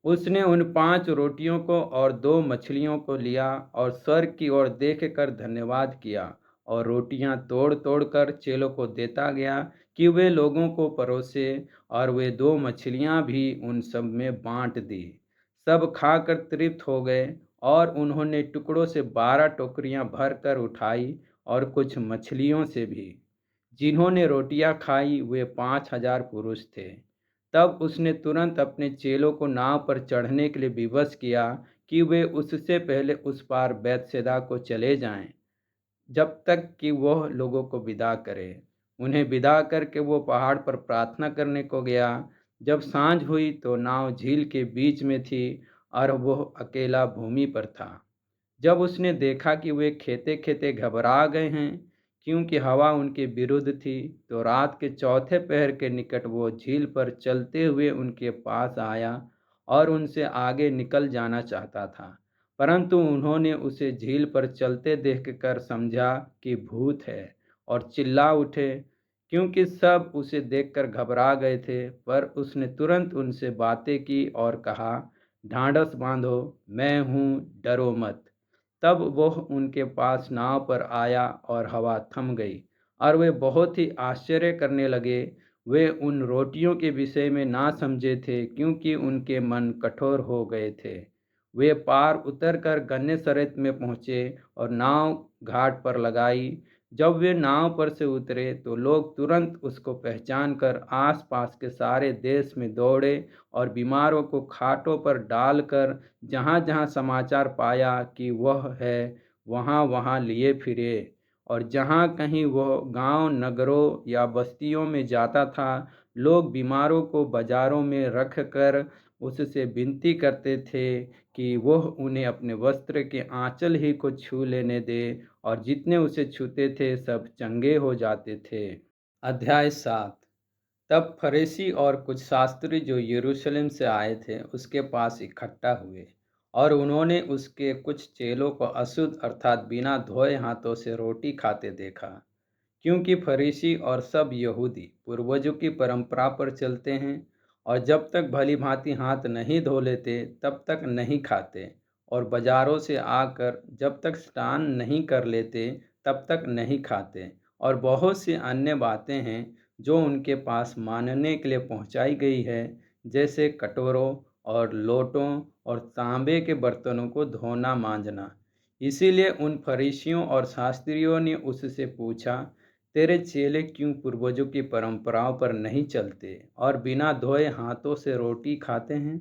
उसने उन 5 रोटियों को और 2 मछलियों को लिया और स्वर्ग की ओर देख कर धन्यवाद किया, और रोटियां तोड़ तोड़ कर चेलों को देता गया कि वे लोगों को परोसे, और वे 2 मछलियां भी उन सब में बांट दी। सब खाकर तृप्त हो गए, और उन्होंने टुकड़ों से 12 टोकरियां भर कर उठाई, और कुछ मछलियों से भी। जिन्होंने रोटियां खाई वे 5,000 पुरुष थे। तब उसने तुरंत अपने चेलों को नाव पर चढ़ने के लिए विवश किया कि वे उससे पहले उस पार बैतसैदा को चले जाएं, जब तक कि वह लोगों को विदा करे। उन्हें विदा करके वो पहाड़ पर प्रार्थना करने को गया। जब सांझ हुई तो नाव झील के बीच में थी और वह अकेला भूमि पर था। जब उसने देखा कि वे खेते खेते घबरा गए हैं, क्योंकि हवा उनके विरुद्ध थी, तो रात के चौथे पहर के निकट वो झील पर चलते हुए उनके पास आया और उनसे आगे निकल जाना चाहता था। परंतु उन्होंने उसे झील पर चलते देखकर समझा कि भूत है, और चिल्ला उठे, क्योंकि सब उसे देखकर घबरा गए थे। पर उसने तुरंत उनसे बातें की और कहा, ढांढस बांधो, मैं हूँ, डरो मत। तब वह उनके पास नाव पर आया और हवा थम गई, और वे बहुत ही आश्चर्य करने लगे। वे उन रोटियों के विषय में ना समझे थे, क्योंकि उनके मन कठोर हो गए थे। वे पार उतरकर गन्नेसरेत में पहुँचे और नाव घाट पर लगाई। जब वे नाव पर से उतरे तो लोग तुरंत उसको पहचान कर आसपास के सारे देश में दौड़े, और बीमारों को खाटों पर डालकर जहाँ जहाँ समाचार पाया कि वह है, वहाँ वहाँ लिए फिरे। और जहाँ कहीं वह गांव, नगरों या बस्तियों में जाता था, लोग बीमारों को बाजारों में रख कर उससे विनती करते थे कि वह उन्हें अपने वस्त्र के आंचल ही को छू लेने दे, और जितने उसे छूते थे सब चंगे हो जाते थे। अध्याय 7। तब फरीसी और कुछ शास्त्री जो यरूशलेम से आए थे उसके पास इकट्ठा हुए, और उन्होंने उसके कुछ चेलों को अशुद्ध अर्थात बिना धोए हाथों से रोटी खाते देखा। क्योंकि फरीसी और सब यहूदी पूर्वजों की परंपरा पर चलते हैं, और जब तक भली भांति हाथ नहीं धो लेते तब तक नहीं खाते, और बाजारों से आकर जब तक स्नान नहीं कर लेते तब तक नहीं खाते। और बहुत सी अन्य बातें हैं जो उनके पास मानने के लिए पहुंचाई गई है, जैसे कटोरों और लोटों और तांबे के बर्तनों को धोना मांजना। इसीलिए उन फरीसियों और शास्त्रियों ने उससे पूछा, तेरे चेले क्यों पूर्वजों की परंपराओं पर नहीं चलते और बिना धोए हाथों से रोटी खाते हैं?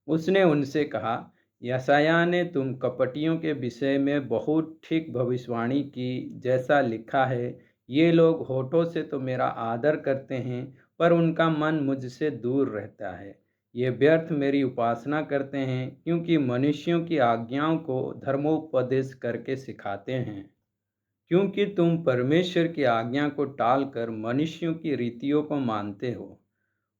उसने उनसे कहा, यशायाह ने तुम कपटियों के विषय में बहुत ठीक भविष्यवाणी की, जैसा लिखा है, ये लोग होठों से तो मेरा आदर करते हैं, पर उनका मन मुझसे दूर रहता है। ये व्यर्थ मेरी उपासना करते हैं, क्योंकि मनुष्यों की आज्ञाओं को धर्मोपदेश करके सिखाते हैं। क्योंकि तुम परमेश्वर की आज्ञा को टालकर मनुष्यों की रीतियों को मानते हो।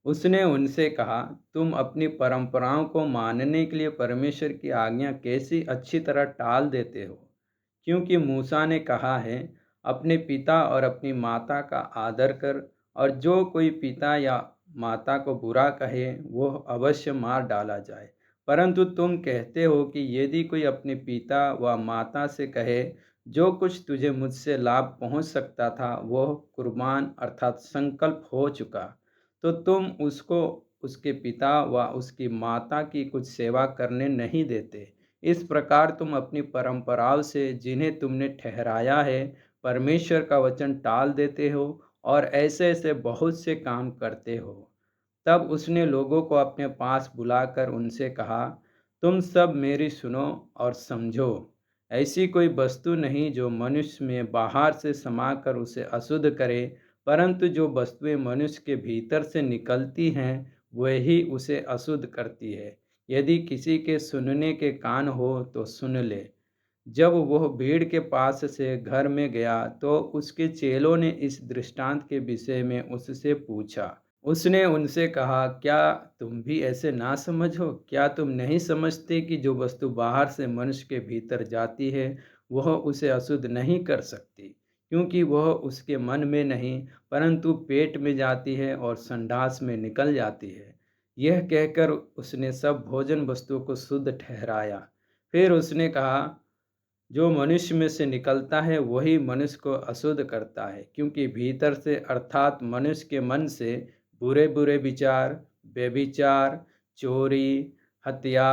उसने उनसे कहा, तुम अपनी परंपराओं को मानने के लिए परमेश्वर की आज्ञा कैसी अच्छी तरह टाल देते हो। क्योंकि मूसा ने कहा है, अपने पिता और अपनी माता का आदर कर, और जो कोई पिता या माता को बुरा कहे वो अवश्य मार डाला जाए। परंतु तुम कहते हो कि यदि कोई अपने पिता व माता से कहे, जो कुछ तुझे मुझसे लाभ पहुंच सकता था वह कुर्बान अर्थात संकल्प हो चुका, तो तुम उसको उसके पिता व उसकी माता की कुछ सेवा करने नहीं देते। इस प्रकार तुम अपनी परंपराओं से जिन्हें तुमने ठहराया है, परमेश्वर का वचन टाल देते हो, और ऐसे ऐसे बहुत से काम करते हो। तब उसने लोगों को अपने पास बुलाकर उनसे कहा, तुम सब मेरी सुनो और समझो। ऐसी कोई वस्तु नहीं जो मनुष्य में बाहर से समाकर उसे अशुद्ध करे, परंतु जो वस्तुएं मनुष्य के भीतर से निकलती हैं वही उसे अशुद्ध करती है। यदि किसी के सुनने के कान हो तो सुन ले। जब वह भीड़ के पास से घर में गया तो उसके चेलों ने इस दृष्टांत के विषय में उससे पूछा। उसने उनसे कहा, क्या तुम भी ऐसे ना समझो? क्या तुम नहीं समझते कि जो वस्तु बाहर से मनुष्य के भीतर जाती है वह उसे अशुद्ध नहीं कर सकती, क्योंकि वह उसके मन में नहीं परंतु पेट में जाती है और संडास में निकल जाती है। यह कहकर उसने सब भोजन वस्तुओं को शुद्ध ठहराया। फिर उसने कहा, जो मनुष्य में से निकलता है वही मनुष्य को अशुद्ध करता है, क्योंकि भीतर से अर्थात मनुष्य के मन से बुरे बुरे विचार, व्यभिचार, चोरी, हत्या,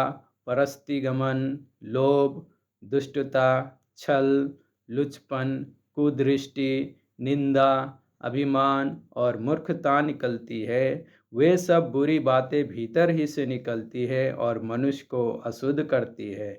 परस्त्रीगमन, लोभ, दुष्टता, छल, लुचपन, कुदृष्टि, निंदा, अभिमान और मूर्खता निकलती है। वे सब बुरी बातें भीतर ही से निकलती है और मनुष्य को अशुद्ध करती है।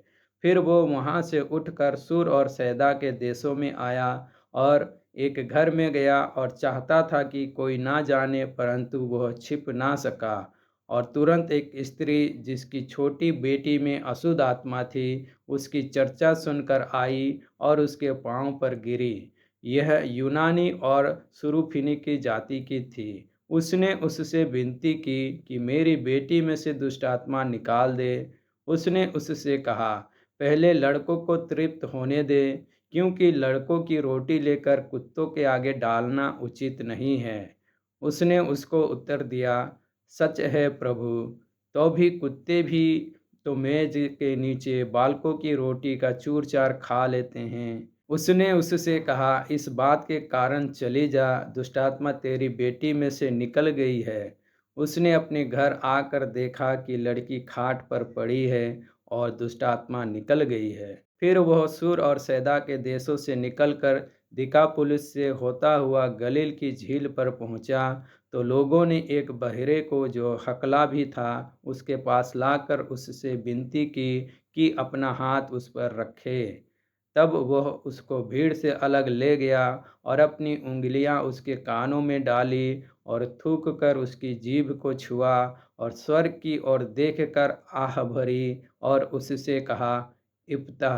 फिर वो वहाँ से उठकर सूर और सैदा के देशों में आया, और एक घर में गया और चाहता था कि कोई ना जाने, परंतु वह छिप ना सका। और तुरंत एक स्त्री जिसकी छोटी बेटी में अशुद्ध आत्मा थी उसकी चर्चा सुनकर आई और उसके पांव पर गिरी। यह यूनानी और सुरूफिनिकी जाति की थी। उसने उससे विनती की कि मेरी बेटी में से दुष्ट आत्मा निकाल दे। उसने उससे कहा, पहले लड़कों को तृप्त होने दे, क्योंकि लड़कों की रोटी लेकर कुत्तों के आगे डालना उचित नहीं है। उसने उसको उत्तर दिया, सच है प्रभु, तो भी कुत्ते भी तो मेज के नीचे बालकों की रोटी का चूर चार खा लेते हैं। उसने उससे कहा, इस बात के कारण चली जा, दुष्टात्मा तेरी बेटी में से निकल गई है। उसने अपने घर आकर देखा कि लड़की खाट पर पड़ी है और दुष्टात्मा निकल गई है। फिर वह सूर और सैदा के देशों से निकलकर दिकापुलिस से होता हुआ गलील की झील पर पहुंचा, तो लोगों ने एक बहरे को जो हकला भी था उसके पास लाकर उससे विनती की कि अपना हाथ उस पर रखे। तब वह उसको भीड़ से अलग ले गया और अपनी उँगलियाँ उसके कानों में डाली और थूक कर उसकी जीभ को छुआ और स्वर्ग की ओर देख कर आह भरी और उससे कहा, इप्तह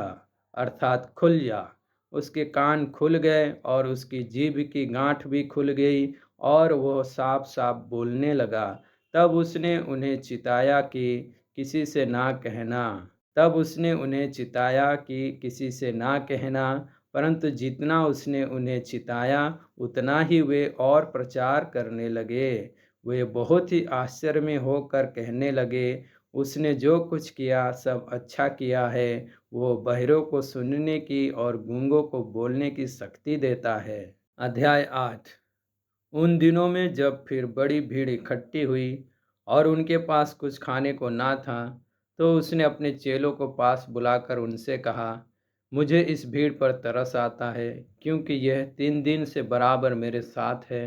अर्थात खुल जा। उसके कान खुल गए और उसकी जीभ की गांठ भी खुल गई और वह साफ साफ बोलने लगा। तब उसने उन्हें चिताया कि किसी से ना कहना तब उसने उन्हें चिताया कि किसी से ना कहना, परंतु जितना उसने उन्हें चिताया उतना ही वे और प्रचार करने लगे। वे बहुत ही आश्चर्य में होकर कहने लगे, उसने जो कुछ किया सब अच्छा किया है। वो बहरों को सुनने की और गूंगों को बोलने की शक्ति देता है। अध्याय 8। उन दिनों में जब फिर बड़ी भीड़ इकट्ठी हुई और उनके पास कुछ खाने को ना था, तो उसने अपने चेलों को पास बुलाकर उनसे कहा, मुझे इस भीड़ पर तरस आता है, क्योंकि यह 3 दिन से बराबर मेरे साथ है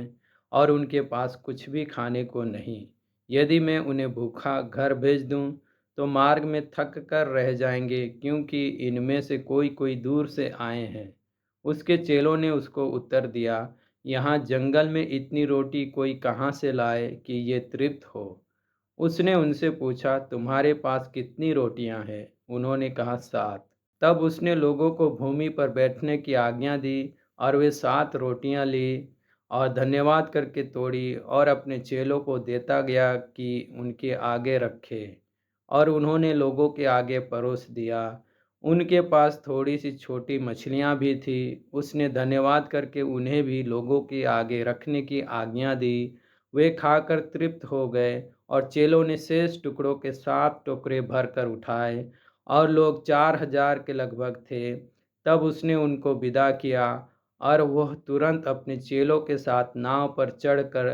और उनके पास कुछ भी खाने को नहीं। यदि मैं उन्हें भूखा घर भेज दूं, तो मार्ग में थक कर रह जाएंगे, क्योंकि इनमें से कोई कोई दूर से आए हैं। उसके चेलों ने उसको उत्तर दिया, यहाँ जंगल में इतनी रोटी कोई कहाँ से लाए कि ये तृप्त हो। उसने उनसे पूछा, तुम्हारे पास कितनी रोटियां हैं? उन्होंने कहा, 7। तब उसने लोगों को भूमि पर बैठने की आज्ञा दी और वे 7 रोटियां ली और धन्यवाद करके तोड़ी और अपने चेलों को देता गया कि उनके आगे रखे, और उन्होंने लोगों के आगे परोस दिया। उनके पास थोड़ी सी छोटी मछलियां भी थी। उसने धन्यवाद करके उन्हें भी लोगों के आगे रखने की आज्ञा दी। वे खाकर तृप्त हो गए और चेलों ने शेष टुकड़ों के 7 टोकरे भरकर उठाए, और लोग 4,000 के लगभग थे। तब उसने उनको विदा किया और वह तुरंत अपने चेलों के साथ नाव पर चढ़कर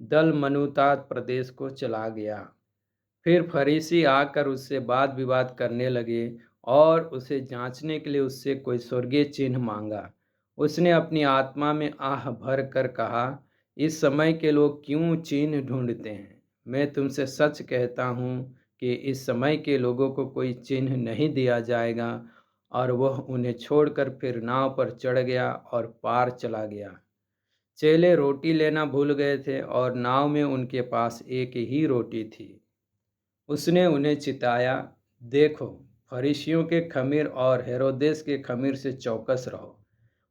दलमनूता प्रदेश को चला गया। फिर फरीसी आकर उससे वाद विवाद करने लगे और उसे जांचने के लिए उससे कोई स्वर्गीय चिन्ह मांगा। उसने अपनी आत्मा में आह भर कर कहा, इस समय के लोग क्यों चिन्ह ढूंढते हैं? मैं तुमसे सच कहता हूँ कि इस समय के लोगों को कोई चिन्ह नहीं दिया जाएगा। और वह उन्हें छोड़कर फिर नाव पर चढ़ गया और पार चला गया। चेले रोटी लेना भूल गए थे और नाव में उनके पास एक ही रोटी थी। उसने उन्हें चिताया, देखो, फरीसियों के खमीर और हेरोदेस के खमीर से चौकस रहो।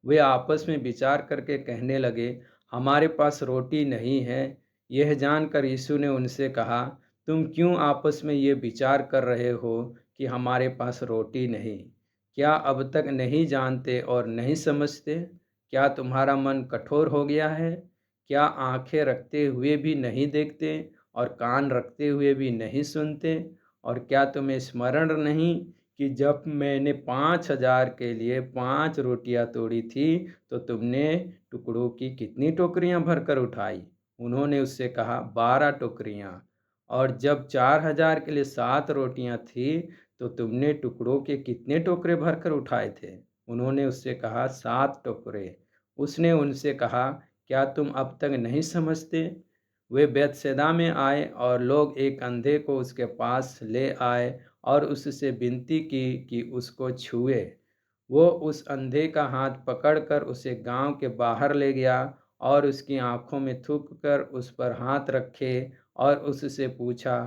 वे आपस में विचार करके कहने लगे, हमारे पास रोटी नहीं है। यह जानकर यीशु ने उनसे कहा, तुम क्यों आपस में ये विचार कर रहे हो कि हमारे पास रोटी नहीं? क्या अब तक नहीं जानते और नहीं समझते? क्या तुम्हारा मन कठोर हो गया है? क्या आंखें रखते हुए भी नहीं देखते और कान रखते हुए भी नहीं सुनते? और क्या तुम्हें स्मरण नहीं कि जब मैंने 5,000 के लिए 5 रोटियां तोड़ी थी, तो तुमने टुकड़ों की कितनी टोकरियां भरकर उठाई? उन्होंने उससे कहा, 12 टोकरियां। और जब 4,000 के लिए 7 रोटियां थी, तो तुमने टुकड़ों के कितने टोकरे भरकर उठाए थे? उन्होंने उससे कहा, 7 टोकरे। उसने उनसे कहा, क्या तुम अब तक नहीं समझते? वे बेतसैदा में आए और लोग एक अंधे को उसके पास ले आए और उससे विनती की कि उसको छुए। वो उस अंधे का हाथ पकड़कर उसे गांव के बाहर ले गया और उसकी आंखों में थूक कर उस पर हाथ रखे और उससे पूछा,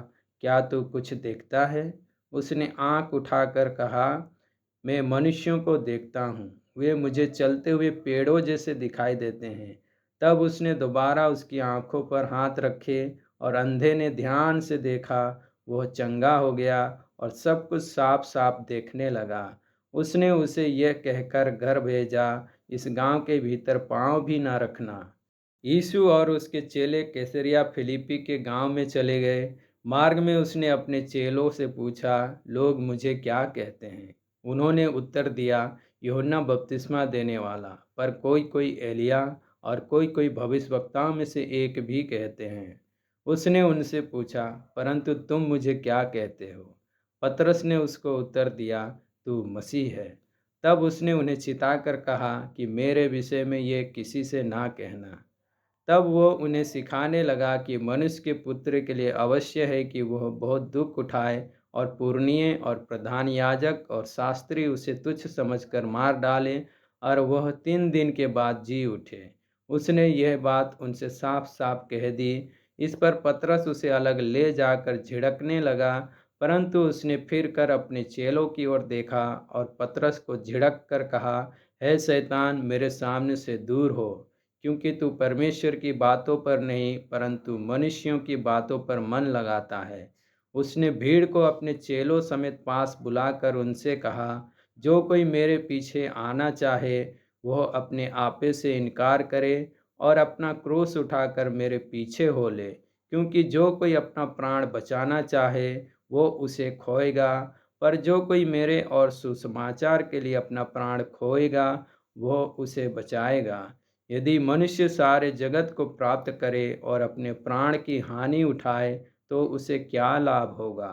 क्या तू कुछ देखता है? उसने आंख उठाकर कहा, मैं मनुष्यों को देखता हूँ, वे मुझे चलते हुए पेड़ों जैसे दिखाई देते हैं। तब उसने दोबारा उसकी आंखों पर हाथ रखे और अंधे ने ध्यान से देखा। वह चंगा हो गया और सब कुछ साफ साफ देखने लगा। उसने उसे यह कहकर घर भेजा, इस गांव के भीतर पांव भी न रखना। यीशु और उसके चेले कैसरिया फिलिप्पी के गांव में चले गए। मार्ग में उसने अपने चेलों से पूछा, लोग मुझे क्या कहते हैं? उन्होंने उत्तर दिया, यूहन्ना बपतिस्मा देने वाला, पर कोई कोई एलिया और कोई कोई भविष्यवक्ताओं में से एक भी कहते हैं। उसने उनसे पूछा, परंतु तुम मुझे क्या कहते हो? पतरस ने उसको उत्तर दिया, तू मसीह है। तब उसने उन्हें चिताकर कहा कि मेरे विषय में ये किसी से ना कहना। तब वो उन्हें सिखाने लगा कि मनुष्य के पुत्र के लिए अवश्य है कि वह बहुत दुख उठाए और पुरनिये और प्रधान याजक और शास्त्री उसे तुच्छ समझकर मार डाले, और वह 3 दिन के बाद जी उठे। उसने यह बात उनसे साफ साफ कह दी। इस पर पतरस उसे अलग ले जाकर झिड़कने लगा, परंतु उसने फिर कर अपने चेलों की ओर देखा और पतरस को झिड़क कर कहा, हे शैतान, मेरे सामने से दूर हो, क्योंकि तू परमेश्वर की बातों पर नहीं परंतु मनुष्यों की बातों पर मन लगाता है। उसने भीड़ को अपने चेलों समेत पास बुलाकर उनसे कहा, जो कोई मेरे पीछे आना चाहे वह अपने आपे से इनकार करे और अपना क्रूस उठाकर मेरे पीछे हो ले, क्योंकि जो कोई अपना प्राण बचाना चाहे वो उसे खोएगा, पर जो कोई मेरे और सुसमाचार के लिए अपना प्राण खोएगा वो उसे बचाएगा। यदि मनुष्य सारे जगत को प्राप्त करे और अपने प्राण की हानि उठाए तो उसे क्या लाभ होगा?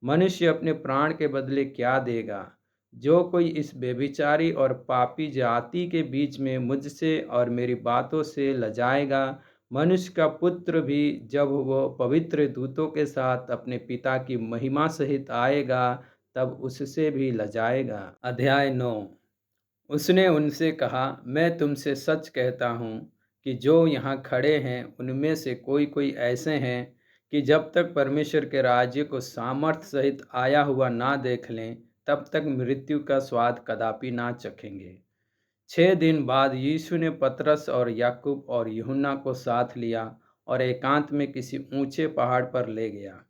मनुष्य अपने प्राण के बदले क्या देगा? जो कोई इस व्यभिचारी और पापी जाति के बीच में मुझसे और मेरी बातों से लजाएगा, मनुष्य का पुत्र भी जब वो पवित्र दूतों के साथ अपने पिता की महिमा सहित आएगा, तब उससे भी लजाएगा। अध्याय 9। उसने उनसे कहा, मैं तुमसे सच कहता हूँ कि जो यहाँ खड़े हैं उनमें से कोई कोई ऐसे हैं कि जब तक परमेश्वर के राज्य को सामर्थ सहित आया हुआ ना देख लें, तब तक मृत्यु का स्वाद कदापि ना चखेंगे। 6 दिन बाद यीशु ने पतरस और याकूब और यूहन्ना को साथ लिया और एकांत में किसी ऊंचे पहाड़ पर ले गया।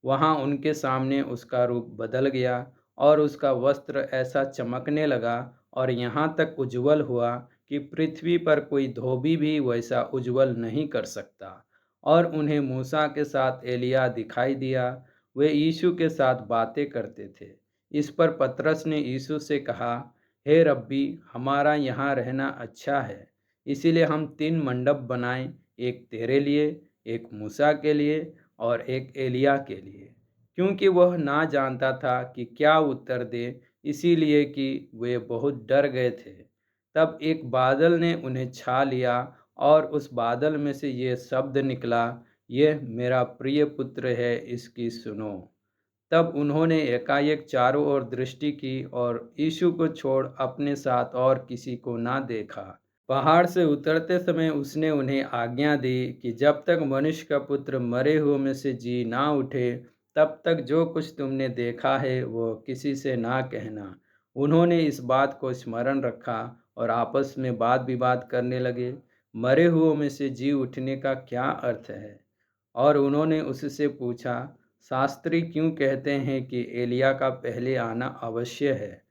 वहां उनके सामने उसका रूप बदल गया और उसका वस्त्र ऐसा चमकने लगा और यहाँ तक उज्जवल हुआ कि पृथ्वी पर कोई धोबी भी वैसा उज्जवल नहीं कर सकता। और उन्हें मूसा के साथ एलिया दिखाई दिया। वे यीशु के साथ बातें करते थे। इस पर पतरस ने यीशु से कहा, हे रब्बी, हमारा यहाँ रहना अच्छा है, इसीलिए हम 3 मंडप बनाएं, एक तेरे लिए, एक मूसा के लिए और एक एलिया के लिए। क्योंकि वह ना जानता था कि क्या उत्तर दे, इसीलिए कि वे बहुत डर गए थे। तब एक बादल ने उन्हें छा लिया और उस बादल में से ये शब्द निकला, यह मेरा प्रिय पुत्र है, इसकी सुनो। तब उन्होंने एकाएक चारों ओर दृष्टि की और यीशु को छोड़ अपने साथ और किसी को ना देखा। पहाड़ से उतरते समय उसने उन्हें आज्ञा दी कि जब तक मनुष्य का पुत्र मरे हुए में से जी ना उठे, तब तक जो कुछ तुमने देखा है वो किसी से ना कहना। उन्होंने इस बात को स्मरण रखा और आपस में वाद विवाद करने लगे, मरे हुए में से जी उठने का क्या अर्थ है। और उन्होंने उससे पूछा, शास्त्री क्यों कहते हैं कि एलिया का पहले आना अवश्य है?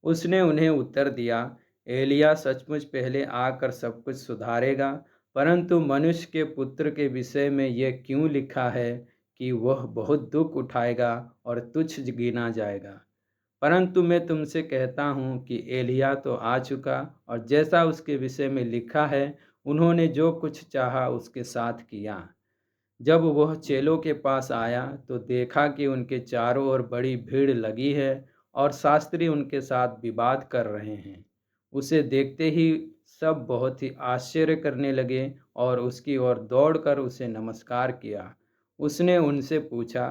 उसने उन्हें उत्तर दिया, एलिया सचमुच पहले आकर सब कुछ सुधारेगा, परंतु मनुष्य के पुत्र के विषय में यह क्यों लिखा है कि वह बहुत दुख उठाएगा और तुच्छ गिना जाएगा। परंतु मैं तुमसे कहता हूँ कि एलिया तो आ चुका, और जैसा उसके विषय में लिखा है उन्होंने जो कुछ चाहा उसके साथ किया। जब वह चेलों के पास आया तो देखा कि उनके चारों ओर बड़ी भीड़ लगी है और शास्त्री उनके साथ विवाद कर रहे हैं। उसे देखते ही सब बहुत ही आश्चर्य करने लगे और उसकी ओर दौड़कर उसे नमस्कार किया। उसने उनसे पूछा,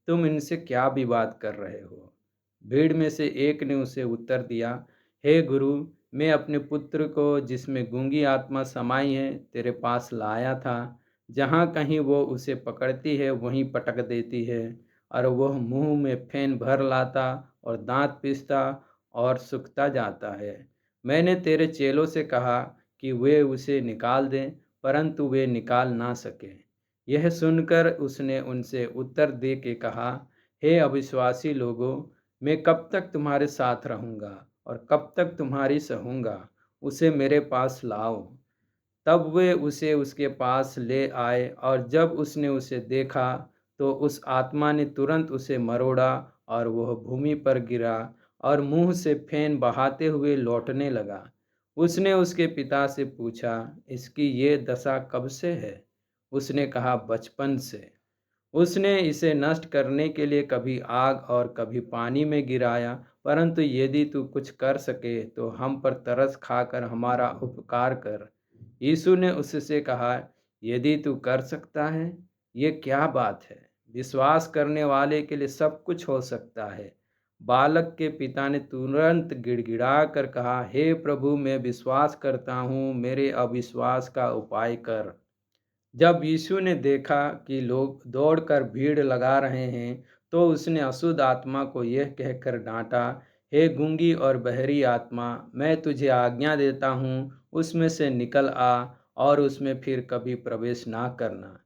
तुम इनसे क्या विवाद कर रहे हो? भीड़ में से एक ने उसे उत्तर दिया, हे गुरु, मैं अपने पुत्र को जिसमें गूंगी आत्मा समाई है तेरे पास लाया था। जहाँ कहीं वो उसे पकड़ती है वहीं पटक देती है, और वह मुंह में फेन भर लाता और दांत पीसता और सूखता जाता है। मैंने तेरे चेलों से कहा कि वे उसे निकाल दें, परंतु वे निकाल ना सके। यह सुनकर उसने उनसे उत्तर दे के कहा, हे अविश्वासी लोगों, मैं कब तक तुम्हारे साथ रहूँगा और कब तक तुम्हारी सहूँगा? उसे मेरे पास लाओ। तब वे उसे उसके पास ले आए, और जब उसने उसे देखा तो उस आत्मा ने तुरंत उसे मरोड़ा और वह भूमि पर गिरा और मुंह से फेन बहाते हुए लौटने लगा। उसने उसके पिता से पूछा, इसकी ये दशा कब से है? उसने कहा, बचपन से। उसने इसे नष्ट करने के लिए कभी आग और कभी पानी में गिराया, परंतु यदि तू कुछ कर सके तो हम पर तरस खाकर हमारा उपकार कर। यीशु ने उससे कहा, यदि तू कर सकता है, ये क्या बात है? विश्वास करने वाले के लिए सब कुछ हो सकता है। बालक के पिता ने तुरंत गिड़गिड़ा कर कहा, हे प्रभु, मैं विश्वास करता हूँ, मेरे अविश्वास का उपाय कर। जब यीशु ने देखा कि लोग दौड़कर भीड़ लगा रहे हैं, तो उसने अशुद्ध आत्मा को यह कहकर डांटा, हे गूंगी और बहरी आत्मा, मैं तुझे आज्ञा देता हूँ, उसमें से निकल आ और उसमें फिर कभी प्रवेश ना करना।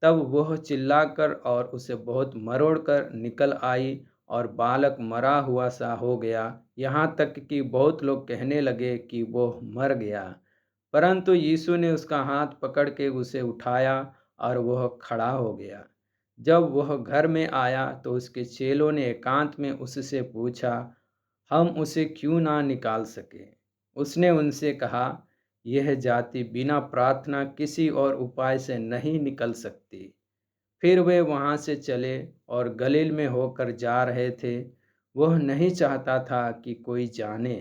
तब वह चिल्लाकर और उसे बहुत मरोड़कर निकल आई और बालक मरा हुआ सा हो गया, यहाँ तक कि बहुत लोग कहने लगे कि वह मर गया। परंतु यीशु ने उसका हाथ पकड़ के उसे उठाया और वह खड़ा हो गया। जब वह घर में आया तो उसके चेलों ने एकांत में उससे पूछा, हम उसे क्यों ना निकाल सके? उसने उनसे कहा, यह जाति बिना प्रार्थना किसी और उपाय से नहीं निकल सकती। फिर वे वहाँ से चले और गलील में होकर जा रहे थे। वह नहीं चाहता था कि कोई जाने,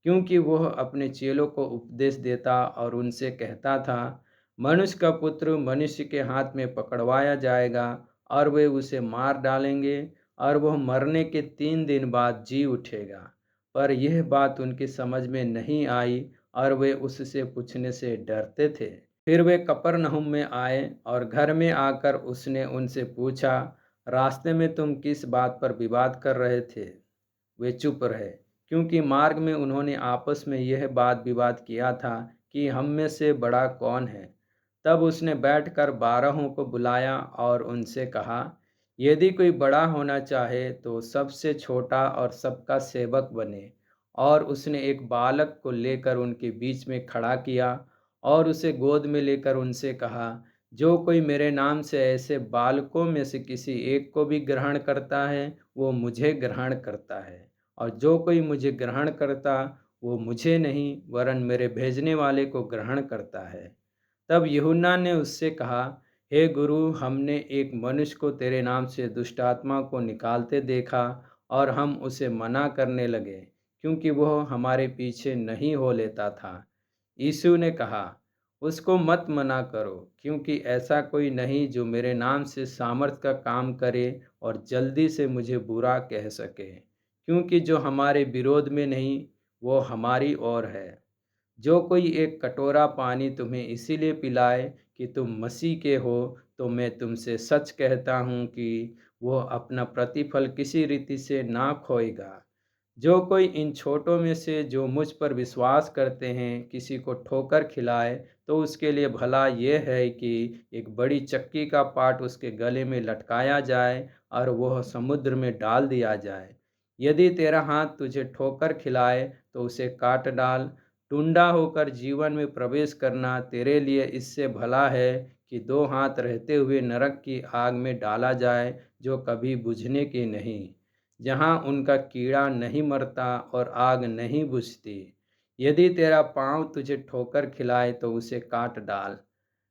क्योंकि वह अपने चेलों को उपदेश देता और उनसे कहता था, मनुष्य का पुत्र मनुष्य के हाथ में पकड़वाया जाएगा और वे उसे मार डालेंगे और वह मरने के 3 दिन बाद जी उठेगा। पर यह बात उनकी समझ में नहीं आई और वे उससे पूछने से डरते थे। फिर वे कफरनहूम में आए और घर में आकर उसने उनसे पूछा, रास्ते में तुम किस बात पर विवाद कर रहे थे? वे चुप रहे, क्योंकि मार्ग में उन्होंने आपस में यह बात विवाद किया था कि हम में से बड़ा कौन है। तब उसने बैठकर 12 को बुलाया और उनसे कहा, यदि कोई बड़ा होना चाहे तो सबसे छोटा और सबका सेवक बने। और उसने एक बालक को लेकर उनके बीच में खड़ा किया और उसे गोद में लेकर उनसे कहा, जो कोई मेरे नाम से ऐसे बालकों में से किसी एक को भी ग्रहण करता है, वो मुझे ग्रहण करता है, और जो कोई मुझे ग्रहण करता, वो मुझे नहीं वरन मेरे भेजने वाले को ग्रहण करता है। तब यूहन्ना ने उससे कहा, हे गुरु, हमने एक मनुष्य को तेरे नाम से दुष्ट आत्मा को निकालते देखा और हम उसे मना करने लगे, क्योंकि वह हमारे पीछे नहीं हो लेता था। यीशु ने कहा, उसको मत मना करो, क्योंकि ऐसा कोई नहीं जो मेरे नाम से सामर्थ का काम करे और जल्दी से मुझे बुरा कह सके, क्योंकि जो हमारे विरोध में नहीं, वो हमारी ओर है। जो कोई एक कटोरा पानी तुम्हें इसीलिए पिलाए कि तुम मसीह के हो, तो मैं तुमसे सच कहता हूँ कि वो अपना प्रतिफल किसी रीति से ना खोएगा। जो कोई इन छोटों में से जो मुझ पर विश्वास करते हैं किसी को ठोकर खिलाए, तो उसके लिए भला यह है कि एक बड़ी चक्की का पाट उसके गले में लटकाया जाए और वह समुद्र में डाल दिया जाए। यदि तेरा हाथ तुझे ठोकर खिलाए तो उसे काट डाल। टुंडा होकर जीवन में प्रवेश करना तेरे लिए इससे भला है कि 2 हाथ रहते हुए नरक की आग में डाला जाए, जो कभी बुझने की नहीं, जहाँ उनका कीड़ा नहीं मरता और आग नहीं बुझती। यदि तेरा पाँव तुझे ठोकर खिलाए तो उसे काट डाल।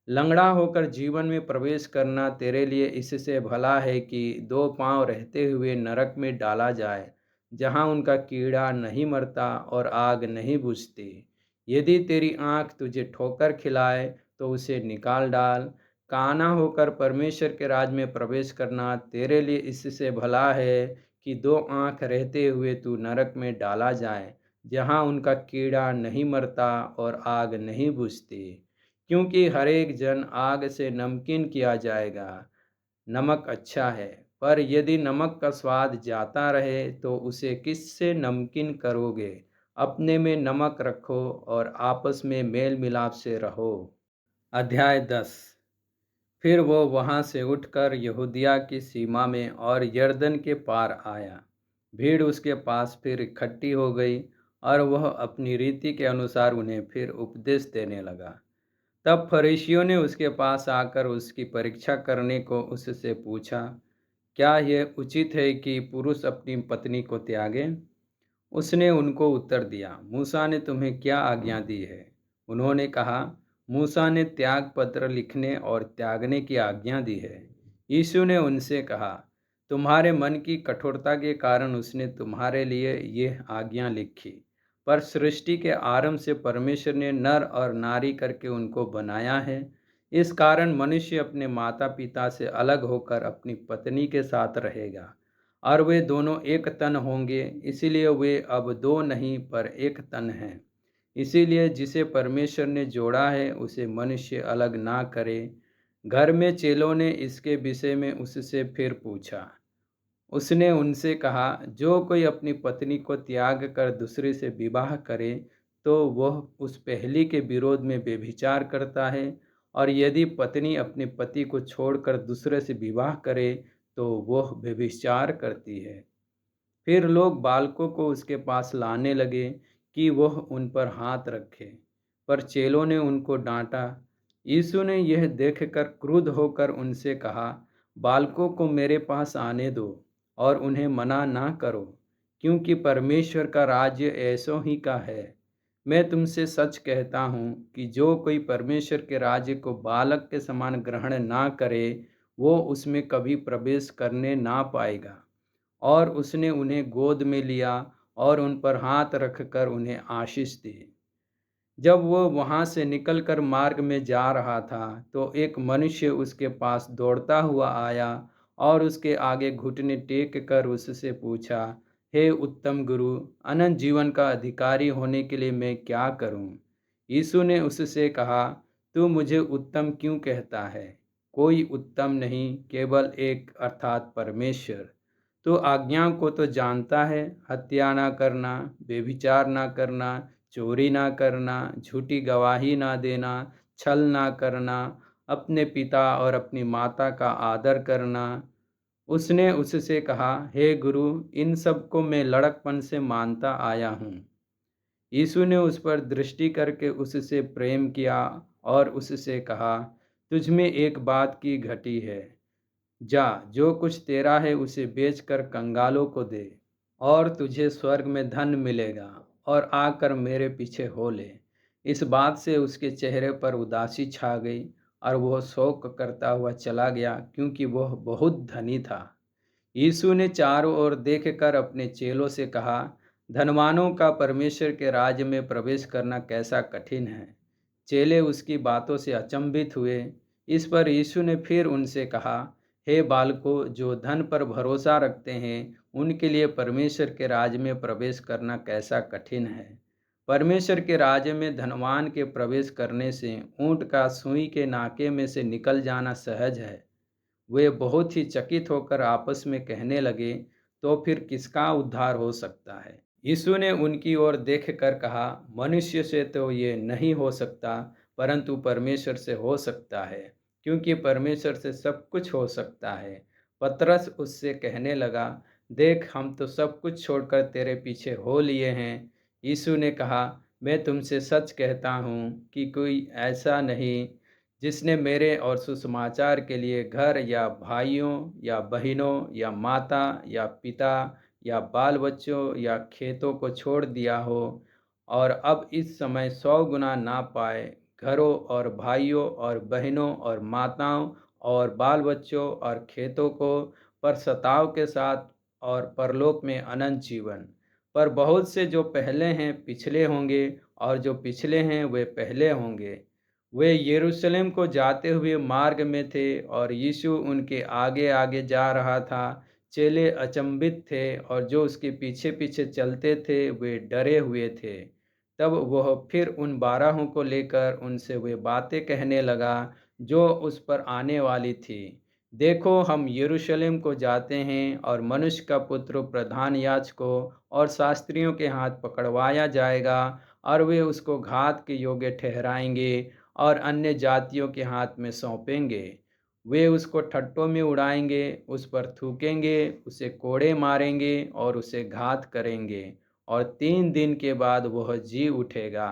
लंगड़ा होकर जीवन में प्रवेश करना तेरे लिए इससे भला है कि 2 पाँव रहते हुए नरक में डाला जाए, जहाँ उनका कीड़ा नहीं मरता और आग नहीं बुझती। यदि तेरी आँख तुझे ठोकर खिलाए तो उसे निकाल डाल। काना होकर परमेश्वर के राज में प्रवेश करना तेरे लिए इससे भला है कि 2 आँख रहते हुए तू नरक में डाला जाए, जहाँ उनका कीड़ा नहीं मरता और आग नहीं बुझती। क्योंकि हर एक जन आग से नमकीन किया जाएगा। नमक अच्छा है, पर यदि नमक का स्वाद जाता रहे तो उसे किससे नमकीन करोगे? अपने में नमक रखो और आपस में मेल मिलाप से रहो। अध्याय 10। फिर वो वहाँ से उठकर यहूदिया की सीमा में और यरदन के पार आया। भीड़ उसके पास फिर इकट्ठी हो गई और वह अपनी रीति के अनुसार उन्हें फिर उपदेश देने लगा। तब फरीसियों ने उसके पास आकर उसकी परीक्षा करने को उससे पूछा, क्या यह उचित है कि पुरुष अपनी पत्नी को त्यागे? उसने उनको उत्तर दिया, मूसा ने तुम्हें क्या आज्ञा दी है? उन्होंने कहा, मूसा ने त्याग पत्र लिखने और त्यागने की आज्ञा दी है। यीशु ने उनसे कहा, तुम्हारे मन की कठोरता के कारण उसने तुम्हारे लिए यह आज्ञा लिखी, पर सृष्टि के आरंभ से परमेश्वर ने नर और नारी करके उनको बनाया है। इस कारण मनुष्य अपने माता पिता से अलग होकर अपनी पत्नी के साथ रहेगा और वे दोनों एक तन होंगे। इसीलिए वे अब दो नहीं पर एक तन हैं। इसीलिए जिसे परमेश्वर ने जोड़ा है उसे मनुष्य अलग ना करे। घर में चेलों ने इसके विषय में उससे फिर पूछा। उसने उनसे कहा, जो कोई अपनी पत्नी को त्याग कर दूसरे से विवाह करे तो वह उस पहली के विरोध में व्यभिचार करता है, और यदि पत्नी अपने पति को छोड़कर दूसरे से विवाह करे तो वह व्यभिचार करती है। फिर लोग बालकों को उसके पास लाने लगे कि वह उन पर हाथ रखे, पर चेलों ने उनको डांटा। यीशु ने यह देखकर क्रुद्ध होकर उनसे कहा, बालकों को मेरे पास आने दो और उन्हें मना ना करो, क्योंकि परमेश्वर का राज्य ऐसों ही का है। मैं तुमसे सच कहता हूँ कि जो कोई परमेश्वर के राज्य को बालक के समान ग्रहण ना करे, वो उसमें कभी प्रवेश करने ना पाएगा। और उसने उन्हें गोद में लिया और उन पर हाथ रखकर उन्हें आशीष दी। जब वो वहाँ से निकलकर मार्ग में जा रहा था, तो एक मनुष्य उसके पास दौड़ता हुआ आया और उसके आगे घुटने टेक कर उससे पूछा, हे उत्तम गुरु, अनंत जीवन का अधिकारी होने के लिए मैं क्या करूं? यीशु ने उससे कहा, तू मुझे उत्तम क्यों कहता है? कोई उत्तम नहीं, केवल एक, अर्थात परमेश्वर। तो आज्ञाओं को तो जानता है, हत्या ना करना, व्यभिचार ना करना, चोरी ना करना, झूठी गवाही ना देना, छल ना करना, अपने पिता और अपनी माता का आदर करना। उसने उससे कहा, हे गुरु, इन सब को मैं लड़कपन से मानता आया हूँ। यीशु ने उस पर दृष्टि करके उससे प्रेम किया और उससे कहा, तुझ में एक बात की घटी है। जा, जो कुछ तेरा है उसे बेचकर कंगालों को दे, और तुझे स्वर्ग में धन मिलेगा, और आकर मेरे पीछे हो ले। इस बात से उसके चेहरे पर उदासी छा गई और वह शोक करता हुआ चला गया, क्योंकि वह बहुत धनी था। यीशु ने चारों ओर देखकर अपने चेलों से कहा, धनवानों का परमेश्वर के राज्य में प्रवेश करना कैसा कठिन है। चेले उसकी बातों से अचंभित हुए। इस पर यीशु ने फिर उनसे कहा, हे बालकों, जो धन पर भरोसा रखते हैं उनके लिए परमेश्वर के राज्य में प्रवेश करना कैसा कठिन है। परमेश्वर के राज्य में धनवान के प्रवेश करने से ऊंट का सुई के नाके में से निकल जाना सहज है। वे बहुत ही चकित होकर आपस में कहने लगे, तो फिर किसका उद्धार हो सकता है? यीशु ने उनकी ओर देखकर कहा, मनुष्य से तो ये नहीं हो सकता, परंतु परमेश्वर से हो सकता है, क्योंकि परमेश्वर से सब कुछ हो सकता है। पतरस उससे कहने लगा, देख, हम तो सब कुछ छोड़कर तेरे पीछे हो लिए हैं। यीशु ने कहा, मैं तुमसे सच कहता हूँ कि कोई ऐसा नहीं जिसने मेरे और सुसमाचार के लिए घर या भाइयों या बहनों या माता या पिता या बाल बच्चों या खेतों को छोड़ दिया हो, और अब इस समय 100 गुना ना पाए, घरों और भाइयों और बहनों और माताओं और बाल बच्चों और खेतों को, पर सताव के साथ और परलोक में अनंत जीवन। पर बहुत से जो पहले हैं पिछले होंगे, और जो पिछले हैं वे पहले होंगे। वे यरूशलेम को जाते हुए मार्ग में थे और यीशु उनके आगे आगे जा रहा था। चेले अचंभित थे और जो उसके पीछे पीछे चलते थे वे डरे हुए थे। तब वह फिर उन 12 को लेकर उनसे वे बातें कहने लगा जो उस पर आने वाली थी। देखो, हम यरूशलेम को जाते हैं और मनुष्य का पुत्र प्रधान याजकों और शास्त्रियों के हाथ पकड़वाया जाएगा, और वे उसको घात के योग्य ठहराएंगे और अन्य जातियों के हाथ में सौंपेंगे। वे उसको ठट्टों में उड़ाएंगे, उस पर थूकेंगे, उसे कोड़े मारेंगे और उसे घात करेंगे, और 3 दिन के बाद वह जी उठेगा।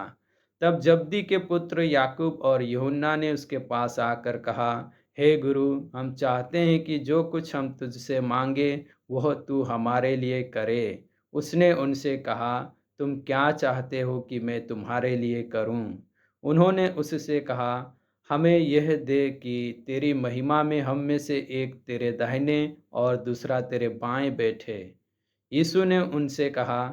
तब जब्दी के पुत्र याकूब और यूहन्ना ने उसके पास आकर कहा, हे गुरु, हम चाहते हैं कि जो कुछ हम तुझसे मांगे वह तू हमारे लिए करे। उसने उनसे कहा, तुम क्या चाहते हो कि मैं तुम्हारे लिए करूं? उन्होंने उससे कहा, हमें यह दे कि तेरी महिमा में हम में से एक तेरे दाहिने और दूसरा तेरे बाएं बैठे। यीशु ने उनसे कहा,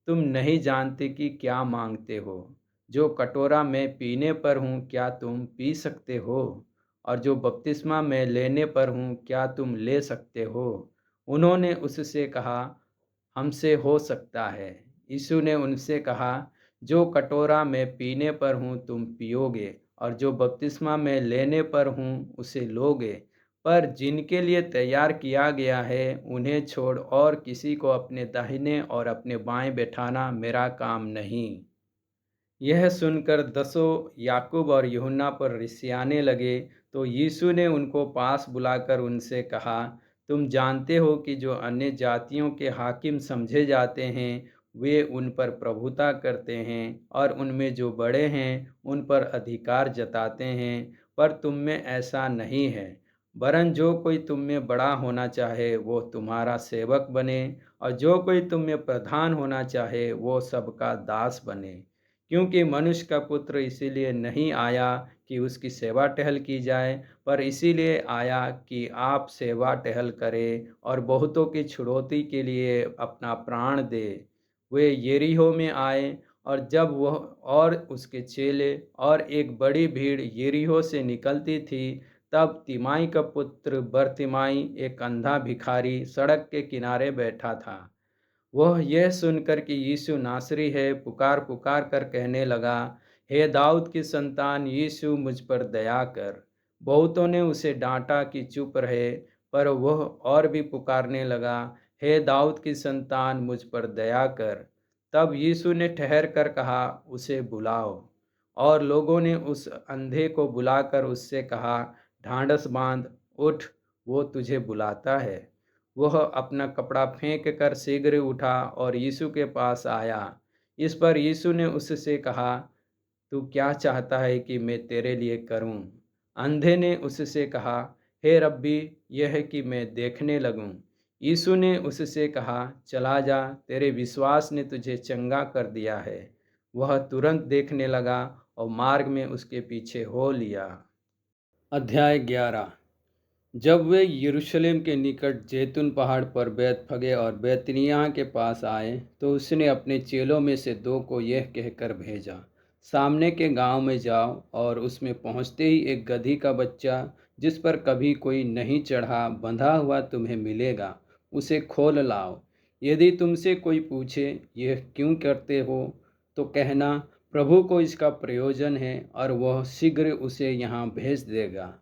तुम नहीं जानते कि क्या मांगते हो। जो कटोरा मैं पीने पर हूँ क्या तुम पी सकते हो? और जो बपतिस्मा मैं लेने पर हूँ, क्या तुम ले सकते हो? उन्होंने उससे कहा, हमसे हो सकता है। यीशु ने उनसे कहा, जो कटोरा मैं पीने पर हूँ तुम पियोगे, और जो बपतिस्मा मैं लेने पर हूँ उसे लोगे, पर जिनके लिए तैयार किया गया है उन्हें छोड़ और किसी को अपने दाहिने और अपने बाएं बैठाना मेरा काम नहीं। यह सुनकर दसों याकूब और यूहन्ना पर रिसियाने लगे। तो यीशु ने उनको पास बुलाकर उनसे कहा, तुम जानते हो कि जो अन्य जातियों के हाकिम समझे जाते हैं वे उन पर प्रभुता करते हैं और उनमें जो बड़े हैं उन पर अधिकार जताते हैं, पर तुम में ऐसा नहीं है। वरन जो कोई तुम में बड़ा होना चाहे वो तुम्हारा सेवक बने, और जो कोई तुम में प्रधान होना चाहे वो सबका दास बने। क्योंकि मनुष्य का पुत्र इसीलिए नहीं आया कि उसकी सेवा टहल की जाए, पर इसीलिए आया कि आप सेवा टहल करें और बहुतों की छुड़ौती के लिए अपना प्राण दे। वे यरीहो में आए, और जब वह और उसके चेले और एक बड़ी भीड़ यरीहो से निकलती थी, तब तिमाई का पुत्र बरतिमाई, एक अंधा भिखारी, सड़क के किनारे बैठा था। वह यह सुनकर कि यीशु नासरी है, पुकार पुकार कर कहने लगा, हे दाऊद की संतान यीशु, मुझ पर दया कर। बहुतों ने उसे डांटा कि चुप रहे, पर वह और भी पुकारने लगा, हे दाऊद की संतान मुझ पर दया कर। तब यीशु ने ठहर कर कहा, उसे बुलाओ। और लोगों ने उस अंधे को बुलाकर उससे कहा, ढांढस बांध, उठ, वो तुझे बुलाता है। वह अपना कपड़ा फेंक कर शीघ्र उठा और यीशु के पास आया। इस पर यीशु ने उससे कहा, तू क्या चाहता है कि मैं तेरे लिए करूं? अंधे ने उससे कहा, हे रब्बी, यह है कि मैं देखने लगूं। यीशु ने उससे कहा, चला जा, तेरे विश्वास ने तुझे चंगा कर दिया है। वह तुरंत देखने लगा और मार्ग में उसके पीछे हो लिया। अध्याय 11। जब वे यरूशलेम के निकट जैतून पहाड़ पर बैतफगे और बैतनिय्याह के पास आए, तो उसने अपने चेलों में से दो को यह कहकर भेजा, सामने के गांव में जाओ और उसमें पहुंचते ही एक गधी का बच्चा जिस पर कभी कोई नहीं चढ़ा बंधा हुआ तुम्हें मिलेगा, उसे खोल लाओ। यदि तुमसे कोई पूछे, यह क्यों करते हो, तो कहना, प्रभु को इसका प्रयोजन है और वह शीघ्र उसे यहाँ भेज देगा।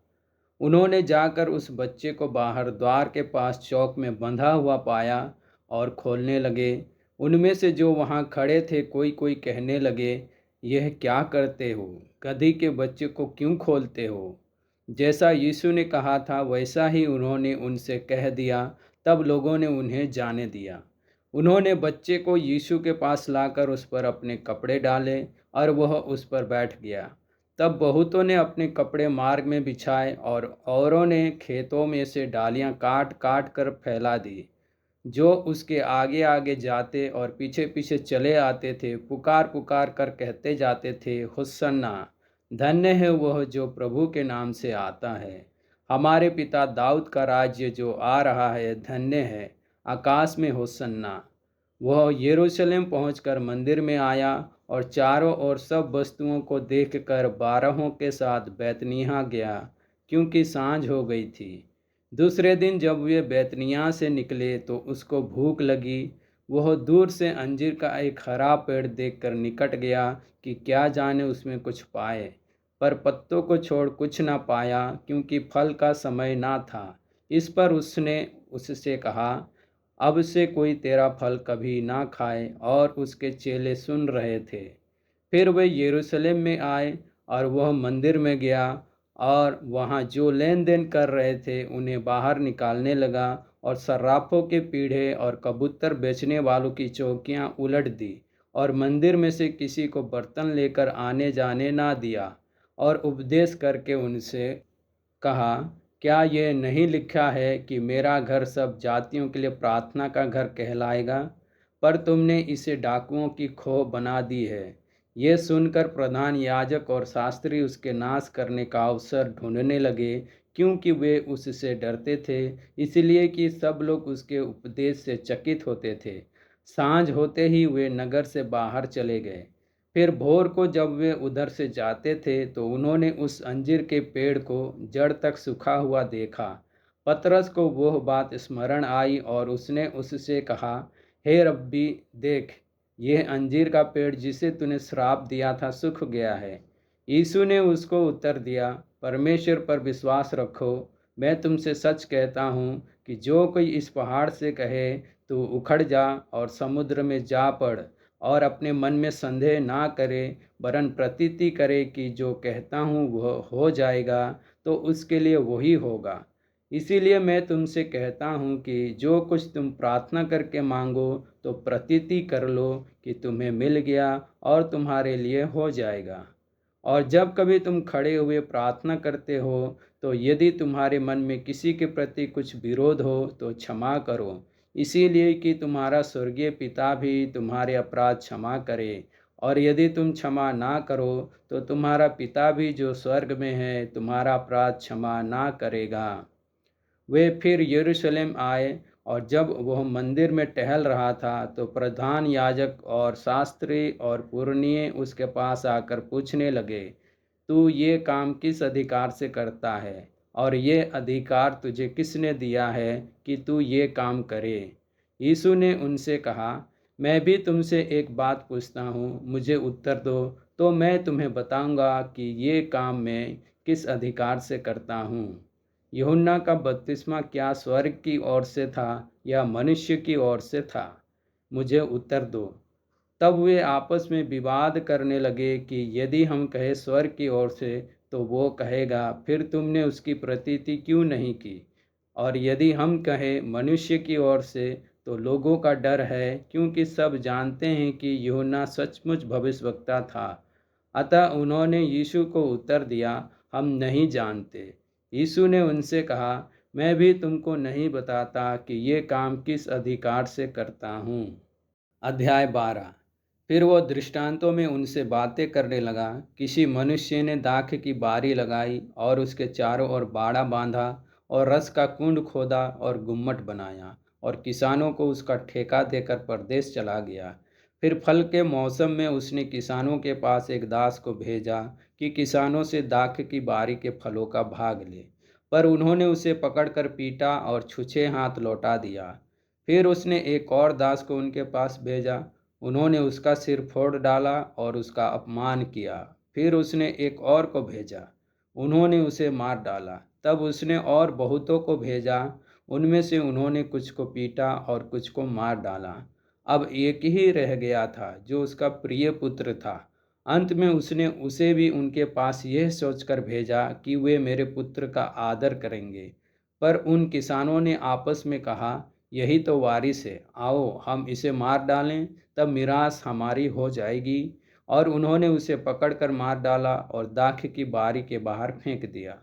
उन्होंने जाकर उस बच्चे को बाहर द्वार के पास चौक में बंधा हुआ पाया और खोलने लगे। उनमें से जो वहाँ खड़े थे कोई कोई कहने लगे, यह क्या करते हो? गधी के बच्चे को क्यों खोलते हो? जैसा यीशु ने कहा था वैसा ही उन्होंने उनसे कह दिया। तब लोगों ने उन्हें जाने दिया। उन्होंने बच्चे को यीशु के पास लाकर उस पर अपने कपड़े डाले और वह उस पर बैठ गया। तब बहुतों ने अपने कपड़े मार्ग में बिछाए और औरों ने खेतों में से डालियां काट काट कर फैला दी। जो उसके आगे आगे जाते और पीछे पीछे चले आते थे, पुकार पुकार कर कहते जाते थे, हुस्सना, धन्य है वह जो प्रभु के नाम से आता है। हमारे पिता दाऊद का राज्य जो आ रहा है धन्य है। आकाश में होसन्ना। वह यरूशलेम पहुंचकर मंदिर में आया और चारों ओर सब वस्तुओं को देखकर बारहों के साथ बैतनिय्याह गया, क्योंकि सांझ हो गई थी। दूसरे दिन जब वे बैतनिय्याह से निकले तो उसको भूख लगी। वह दूर से अंजीर का एक हरा पेड़ देखकर निकट गया कि क्या जाने उसमें कुछ पाए, पर पत्तों को छोड़ कुछ न पाया, क्योंकि फल का समय ना था। इस पर उसने उससे कहा, अब से कोई तेरा फल कभी ना खाए। और उसके चेले सुन रहे थे। फिर वे यरूशलेम में आए और वह मंदिर में गया और वहाँ जो लेन देन कर रहे थे उन्हें बाहर निकालने लगा, और सर्राफों के पीढ़े और कबूतर बेचने वालों की चौकियाँ उलट दी, और मंदिर में से किसी को बर्तन लेकर आने जाने ना दिया। और उपदेश करके उनसे कहा, क्या यह नहीं लिखा है कि मेरा घर सब जातियों के लिए प्रार्थना का घर कहलाएगा? पर तुमने इसे डाकुओं की खोह बना दी है। ये सुनकर प्रधान याजक और शास्त्री उसके नाश करने का अवसर ढूंढने लगे, क्योंकि वे उससे डरते थे, इसलिए कि सब लोग उसके उपदेश से चकित होते थे। सांझ होते ही वे नगर से बाहर चले गए। फिर भोर को जब वे उधर से जाते थे तो उन्होंने उस अंजीर के पेड़ को जड़ तक सूखा हुआ देखा। पतरस को वह बात स्मरण आई और उसने उससे कहा, हे रब्बी, देख, यह अंजीर का पेड़ जिसे तूने श्राप दिया था सूख गया है। यीशु ने उसको उत्तर दिया, परमेश्वर पर विश्वास रखो। मैं तुमसे सच कहता हूँ कि जो कोई इस पहाड़ से कहे तू उखड़ जा और समुद्र में जा पड़, और अपने मन में संदेह ना करे, वरन प्रतीति करे कि जो कहता हूँ वह हो जाएगा, तो उसके लिए वही होगा। इसीलिए मैं तुमसे कहता हूँ कि जो कुछ तुम प्रार्थना करके मांगो तो प्रतीति कर लो कि तुम्हें मिल गया और तुम्हारे लिए हो जाएगा। और जब कभी तुम खड़े हुए प्रार्थना करते हो तो यदि तुम्हारे मन में किसी के प्रति कुछ विरोध हो तो क्षमा करो, इसीलिए कि तुम्हारा स्वर्गीय पिता भी तुम्हारे अपराध क्षमा करे। और यदि तुम क्षमा ना करो तो तुम्हारा पिता भी जो स्वर्ग में है तुम्हारा अपराध क्षमा ना करेगा। वे फिर यरूशलेम आए, और जब वह मंदिर में टहल रहा था तो प्रधान याजक और शास्त्री और पुरनिये उसके पास आकर पूछने लगे, तू ये काम किस अधिकार से करता है, और ये अधिकार तुझे किसने दिया है कि तू ये काम करे? यीशु ने उनसे कहा, मैं भी तुमसे एक बात पूछता हूँ, मुझे उत्तर दो, तो मैं तुम्हें बताऊंगा कि ये काम मैं किस अधिकार से करता हूँ। यूहन्ना का बपतिस्मा क्या स्वर्ग की ओर से था या मनुष्य की ओर से था? मुझे उत्तर दो। तब वे आपस में विवाद करने लगे कि यदि हम कहे स्वर्ग की ओर से तो वो कहेगा, फिर तुमने उसकी प्रतीति क्यों नहीं की? और यदि हम कहें मनुष्य की ओर से तो लोगों का डर है, क्योंकि सब जानते हैं कि यूहन्ना सचमुच भविष्यवक्ता था। अतः उन्होंने यीशु को उत्तर दिया, हम नहीं जानते। यीशु ने उनसे कहा, मैं भी तुमको नहीं बताता कि ये काम किस अधिकार से करता हूँ। अध्याय 12। फिर वो दृष्टांतों में उनसे बातें करने लगा। किसी मनुष्य ने दाख की बारी लगाई और उसके चारों ओर बाड़ा बांधा और रस का कुंड खोदा और गुम्मट बनाया, और किसानों को उसका ठेका देकर परदेश चला गया। फिर फल के मौसम में उसने किसानों के पास एक दास को भेजा कि किसानों से दाख की बारी के फलों का भाग ले, पर उन्होंने उसे पकड़कर पीटा और छुछे हाथ लौटा दिया। फिर उसने एक और दास को उनके पास भेजा। उन्होंने उसका सिर फोड़ डाला और उसका अपमान किया। फिर उसने एक और को भेजा। उन्होंने उसे मार डाला। तब उसने और बहुतों को भेजा। उनमें से उन्होंने कुछ को पीटा और कुछ को मार डाला। अब एक ही रह गया था जो उसका प्रिय पुत्र था। अंत में उसने उसे भी उनके पास यह सोचकर भेजा कि वे मेरे पुत्र का आदर करेंगे। पर उन किसानों ने आपस में कहा, यही तो वारिस है, आओ हम इसे मार डालें, तब मिरास हमारी हो जाएगी। और उन्होंने उसे पकड़कर मार डाला और दाख की बारी के बाहर फेंक दिया।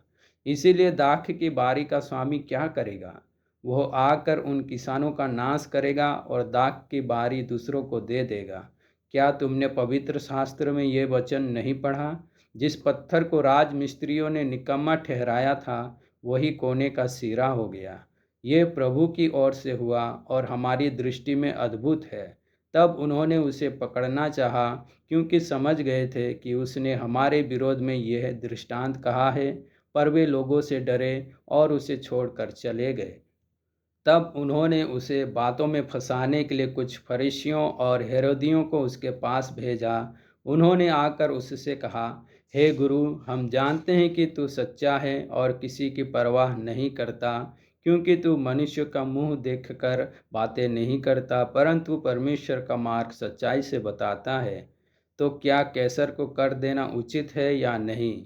इसीलिए दाख की बारी का स्वामी क्या करेगा? वह आकर उन किसानों का नाश करेगा और दाख की बारी दूसरों को दे देगा। क्या तुमने पवित्र शास्त्र में ये वचन नहीं पढ़ा, जिस पत्थर को राज मिस्त्रियों ने निकम्मा ठहराया था वही कोने का सिरा हो गया। ये प्रभु की ओर से हुआ और हमारी दृष्टि में अद्भुत है। तब उन्होंने उसे पकड़ना चाहा, क्योंकि समझ गए थे कि उसने हमारे विरोध में यह दृष्टांत कहा है, पर वे लोगों से डरे और उसे छोड़कर चले गए। तब उन्होंने उसे बातों में फंसाने के लिए कुछ फरीसियों और हेरोदियों को उसके पास भेजा। उन्होंने आकर उससे कहा, हे गुरु, हम जानते हैं कि तू सच्चा है और किसी की परवाह नहीं करता, क्योंकि तू मनुष्य का मुंह देखकर बातें नहीं करता, परंतु परमेश्वर का मार्ग सच्चाई से बताता है। तो क्या कैसर को कर देना उचित है या नहीं,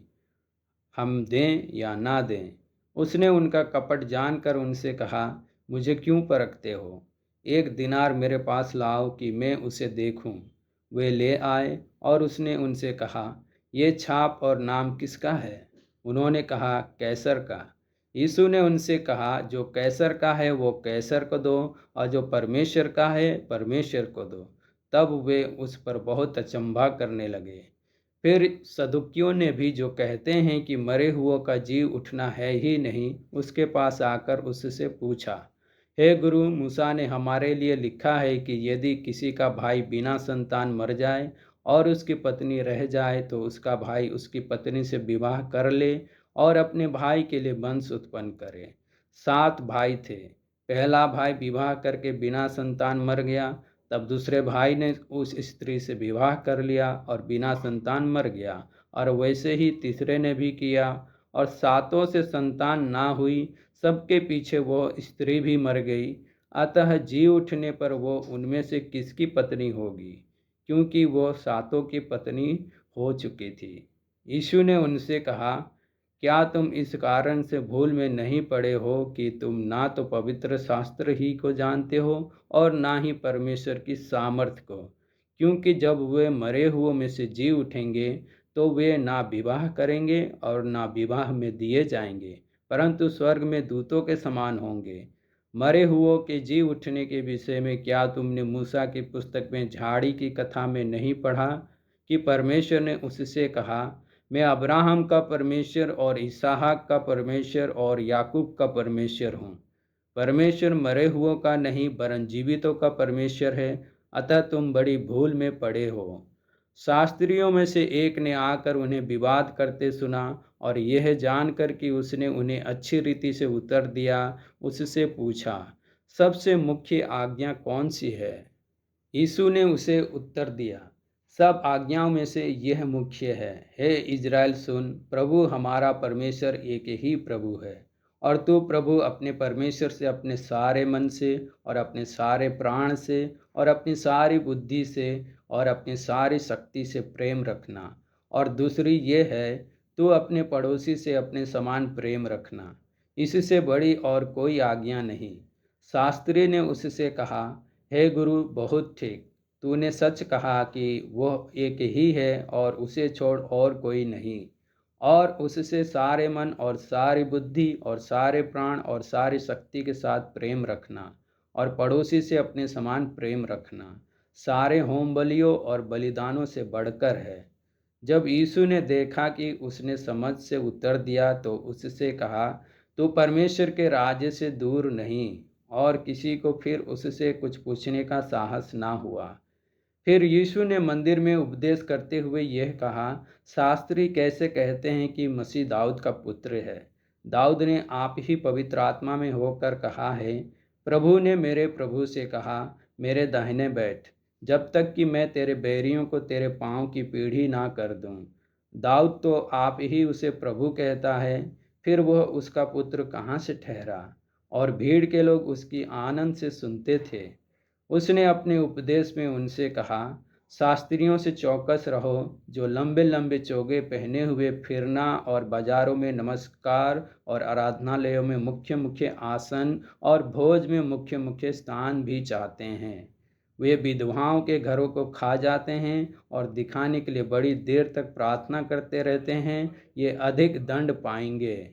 हम दें या ना दें? उसने उनका कपट जानकर उनसे कहा, मुझे क्यों परखते हो? एक दिनार मेरे पास लाओ कि मैं उसे देखूं। वे ले आए और उसने उनसे कहा, ये छाप और नाम किसका है? उन्होंने कहा, कैसर का। यीशु ने उनसे कहा, जो कैसर का है वो कैसर को दो, और जो परमेश्वर का है परमेश्वर को दो। तब वे उस पर बहुत अचंभा करने लगे। फिर सदुकियों ने भी, जो कहते हैं कि मरे हुओं का जी उठना है ही नहीं, उसके पास आकर उससे पूछा, हे गुरु, मूसा ने हमारे लिए लिखा है कि यदि किसी का भाई बिना संतान मर जाए और उसकी पत्नी रह जाए तो उसका भाई उसकी पत्नी से विवाह कर ले और अपने भाई के लिए वंश उत्पन्न करे। 7 भाई थे। पहला भाई विवाह करके बिना संतान मर गया। तब दूसरे भाई ने उस स्त्री से विवाह कर लिया और बिना संतान मर गया। और वैसे ही तीसरे ने भी किया, और सातों से संतान ना हुई। सबके पीछे वो स्त्री भी मर गई। अतः जी उठने पर वो उनमें से किसकी पत्नी होगी, क्योंकि वो सातों की पत्नी हो चुकी थी। यीशु ने उनसे कहा, क्या तुम इस कारण से भूल में नहीं पड़े हो कि तुम ना तो पवित्र शास्त्र ही को जानते हो और ना ही परमेश्वर की सामर्थ को? क्योंकि जब वे मरे हुओं में से जी उठेंगे तो वे ना विवाह करेंगे और ना विवाह में दिए जाएंगे, परंतु स्वर्ग में दूतों के समान होंगे। मरे हुओं के जी उठने के विषय में क्या तुमने मूसा की पुस्तक में झाड़ी की कथा में नहीं पढ़ा कि परमेश्वर ने उससे कहा, मैं अब्राहम का परमेश्वर और इसहाक का परमेश्वर और याकूब का परमेश्वर हूँ। परमेश्वर मरे हुओं का नहीं वरन जीवितों का परमेश्वर है। अतः तुम बड़ी भूल में पड़े हो। शास्त्रियों में से एक ने आकर उन्हें विवाद करते सुना, और यह जानकर कि उसने उन्हें अच्छी रीति से उत्तर दिया, उससे पूछा, सबसे मुख्य आज्ञा कौन सी है? यीशु ने उसे उत्तर दिया, सब आज्ञाओं में से यह मुख्य है, हे इज़राइल सुन, प्रभु हमारा परमेश्वर एक ही प्रभु है। और तू प्रभु अपने परमेश्वर से अपने सारे मन से और अपने सारे प्राण से और अपनी सारी बुद्धि से और अपनी सारी शक्ति से प्रेम रखना। और दूसरी ये है, तू अपने पड़ोसी से अपने समान प्रेम रखना। इससे बड़ी और कोई आज्ञा नहीं। शास्त्री ने उससे कहा, हे गुरु, बहुत ठीक, तूने सच कहा कि वह एक ही है और उसे छोड़ और कोई नहीं। और उससे सारे मन और सारी बुद्धि और सारे प्राण और सारी शक्ति के साथ प्रेम रखना, और पड़ोसी से अपने समान प्रेम रखना, सारे होम बलियों और बलिदानों से बढ़कर है। जब यीशु ने देखा कि उसने समझ से उत्तर दिया तो उससे कहा, तू परमेश्वर के राज्य से दूर नहीं। और किसी को फिर उससे कुछ पूछने का साहस ना हुआ। फिर यीशु ने मंदिर में उपदेश करते हुए यह कहा, शास्त्री कैसे कहते हैं कि मसीह दाऊद का पुत्र है? दाऊद ने आप ही पवित्र आत्मा में होकर कहा है, प्रभु ने मेरे प्रभु से कहा, मेरे दाहिने बैठ, जब तक कि मैं तेरे बैरियों को तेरे पाँव की पीढ़ी ना कर दूं। दाऊद तो आप ही उसे प्रभु कहता है। फिर वह उसका पुत्र कहाँ से ठहरा? और भीड़ के लोग उसकी आनंद से सुनते थे। उसने अपने उपदेश में उनसे कहा, शास्त्रियों से चौकस रहो, जो लंबे लंबे चोगे पहने हुए फिरना और बाजारों में नमस्कार और आराधनालयों में मुख्य मुख्य आसन और भोज में मुख्य मुख्य स्थान भी चाहते हैं। वे विधवाओं के घरों को खा जाते हैं और दिखाने के लिए बड़ी देर तक प्रार्थना करते रहते हैं, ये अधिक दंड पाएंगे।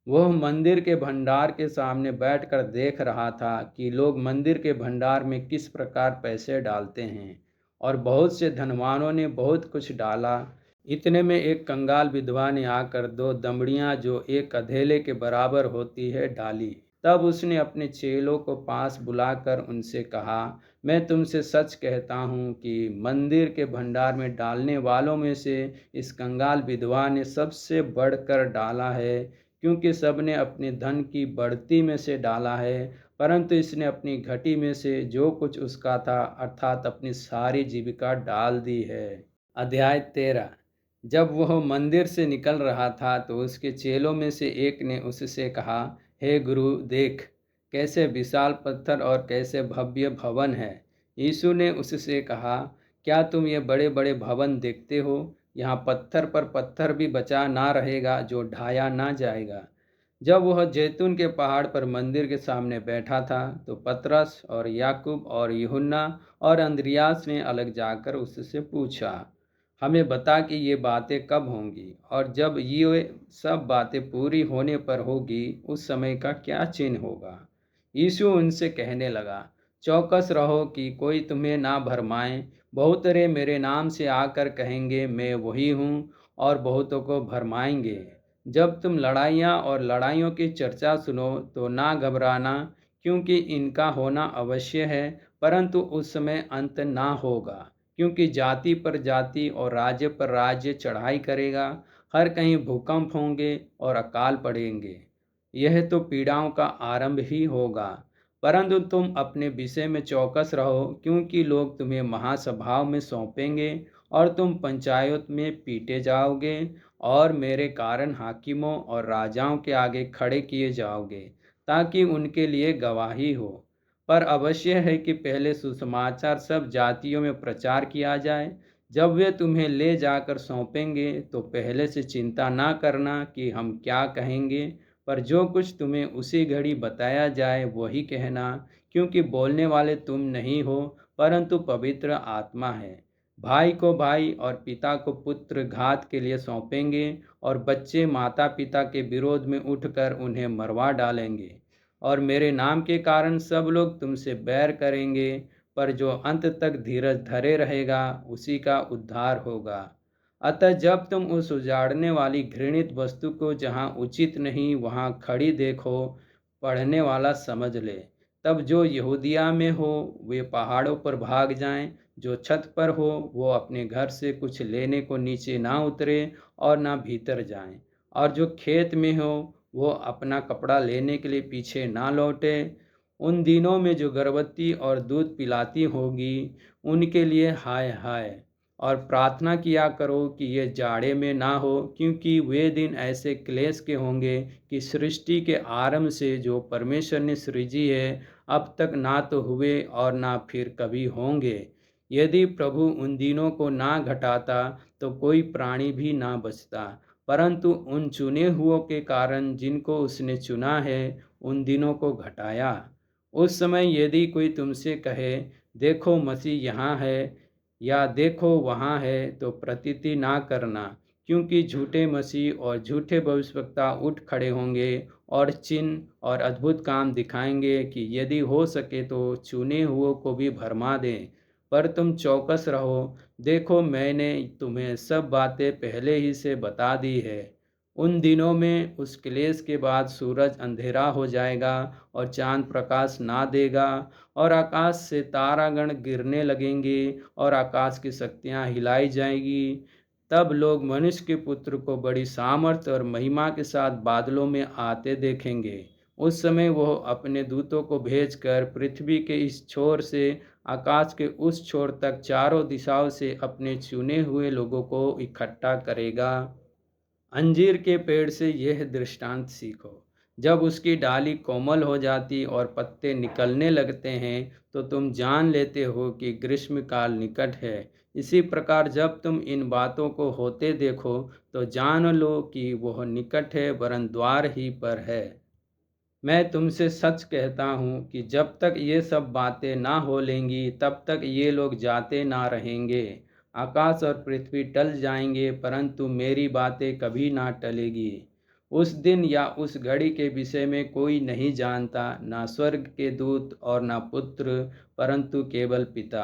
वह मंदिर के भंडार के सामने बैठकर देख रहा था कि लोग मंदिर के भंडार में किस प्रकार पैसे डालते हैं, और बहुत से धनवानों ने बहुत कुछ डाला। इतने में एक कंगाल विधवा ने आकर 2 दमड़ियां, जो एक अधेले के बराबर होती है, डाली। तब उसने अपने चेलों को पास बुलाकर उनसे कहा, मैं तुमसे सच कहता हूँ कि मंदिर के भंडार में डालने वालों में से इस कंगाल विधवा ने सबसे बढ़कर डाला है, क्योंकि सबने अपने धन की बढ़ती में से डाला है, परंतु इसने अपनी घटी में से जो कुछ उसका था, अर्थात अपनी सारी जीविका डाल दी है। अध्याय 13। जब वह मंदिर से निकल रहा था तो उसके चेलों में से एक ने उससे कहा, हे गुरु, देख कैसे विशाल पत्थर और कैसे भव्य भवन है। यीशु ने उससे कहा, क्या तुम ये बड़े बड़े भवन देखते हो? यहाँ पत्थर पर पत्थर भी बचा ना रहेगा जो ढाया ना जाएगा। जब वह जैतून के पहाड़ पर मंदिर के सामने बैठा था तो पतरस और याकूब और यूहन्ना और अंद्रियास ने अलग जाकर उससे पूछा, हमें बता कि ये बातें कब होंगी, और जब ये सब बातें पूरी होने पर होगी, उस समय का क्या चिन्ह होगा? यीशु उनसे कहने लगा, चौकस रहो कि कोई तुम्हें ना भरमाए। बहुतरे मेरे नाम से आकर कहेंगे, मैं वही हूँ, और बहुतों को भरमाएंगे। जब तुम लड़ाइयाँ और लड़ाइयों की चर्चा सुनो तो ना घबराना, क्योंकि इनका होना अवश्य है, परंतु उस समय अंत ना होगा, क्योंकि जाति पर जाति और राज्य पर राज्य चढ़ाई करेगा। हर कहीं भूकंप होंगे और अकाल पड़ेंगे। यह तो पीड़ाओं का आरंभ ही होगा। परंतु तुम अपने विषय में चौकस रहो, क्योंकि लोग तुम्हें महासभाओं में सौंपेंगे और तुम पंचायत में पीटे जाओगे और मेरे कारण हाकिमों और राजाओं के आगे खड़े किए जाओगे, ताकि उनके लिए गवाही हो। पर अवश्य है कि पहले सुसमाचार सब जातियों में प्रचार किया जाए। जब वे तुम्हें ले जाकर सौंपेंगे तो पहले से चिंता ना करना कि हम क्या कहेंगे, पर जो कुछ तुम्हें उसी घड़ी बताया जाए वही कहना, क्योंकि बोलने वाले तुम नहीं हो परंतु पवित्र आत्मा है। भाई को भाई और पिता को पुत्र घात के लिए सौंपेंगे और बच्चे माता पिता के विरोध में उठकर उन्हें मरवा डालेंगे। और मेरे नाम के कारण सब लोग तुमसे बैर करेंगे, पर जो अंत तक धीरज धरे रहेगा उसी का उद्धार होगा। अतः जब तुम उस उजाड़ने वाली घृणित वस्तु को जहाँ उचित नहीं वहाँ खड़ी देखो, पढ़ने वाला समझ ले। तब जो यहूदिया में हो वे पहाड़ों पर भाग जाएं, जो छत पर हो वो अपने घर से कुछ लेने को नीचे ना उतरे और ना भीतर जाएं, और जो खेत में हो वो अपना कपड़ा लेने के लिए पीछे ना लौटे। उन दिनों में जो गर्भवती और दूध पिलाती होगी उनके लिए हाय हाय। और प्रार्थना किया करो कि ये जाड़े में ना हो, क्योंकि वे दिन ऐसे क्लेश के होंगे कि सृष्टि के आरंभ से जो परमेश्वर ने सृजी है अब तक ना तो हुए और ना फिर कभी होंगे। यदि प्रभु उन दिनों को ना घटाता तो कोई प्राणी भी ना बचता, परंतु उन चुने हुओं के कारण जिनको उसने चुना है उन दिनों को घटाया। उस समय यदि कोई तुमसे कहे, देखो मसीह यहाँ है या देखो वहाँ है, तो प्रतीति ना करना, क्योंकि झूठे मसीह और झूठे भविष्यवक्ता उठ खड़े होंगे और चिन्ह और अद्भुत काम दिखाएंगे कि यदि हो सके तो चुने हुओं को भी भरमा दें। पर तुम चौकस रहो, देखो मैंने तुम्हें सब बातें पहले ही से बता दी है। उन दिनों में उस क्लेश के बाद सूरज अंधेरा हो जाएगा और चांद प्रकाश ना देगा और आकाश से तारागण गिरने लगेंगे और आकाश की शक्तियाँ हिलाई जाएंगी। तब लोग मनुष्य के पुत्र को बड़ी सामर्थ्य और महिमा के साथ बादलों में आते देखेंगे। उस समय वह अपने दूतों को भेजकर पृथ्वी के इस छोर से आकाश के उस छोर तक चारों दिशाओं से अपने चुने हुए लोगों को इकट्ठा करेगा। अंजीर के पेड़ से यह दृष्टांत सीखो। जब उसकी डाली कोमल हो जाती और पत्ते निकलने लगते हैं तो तुम जान लेते हो कि ग्रीष्मकाल निकट है। इसी प्रकार जब तुम इन बातों को होते देखो तो जान लो कि वह निकट है, वरन द्वार ही पर है। मैं तुमसे सच कहता हूँ कि जब तक ये सब बातें ना हो लेंगी तब तक ये लोग जाते ना रहेंगे। आकाश और पृथ्वी टल जाएंगे परंतु मेरी बातें कभी ना टलेगी। उस दिन या उस घड़ी के विषय में कोई नहीं जानता, ना स्वर्ग के दूत और ना पुत्र, परंतु केवल पिता।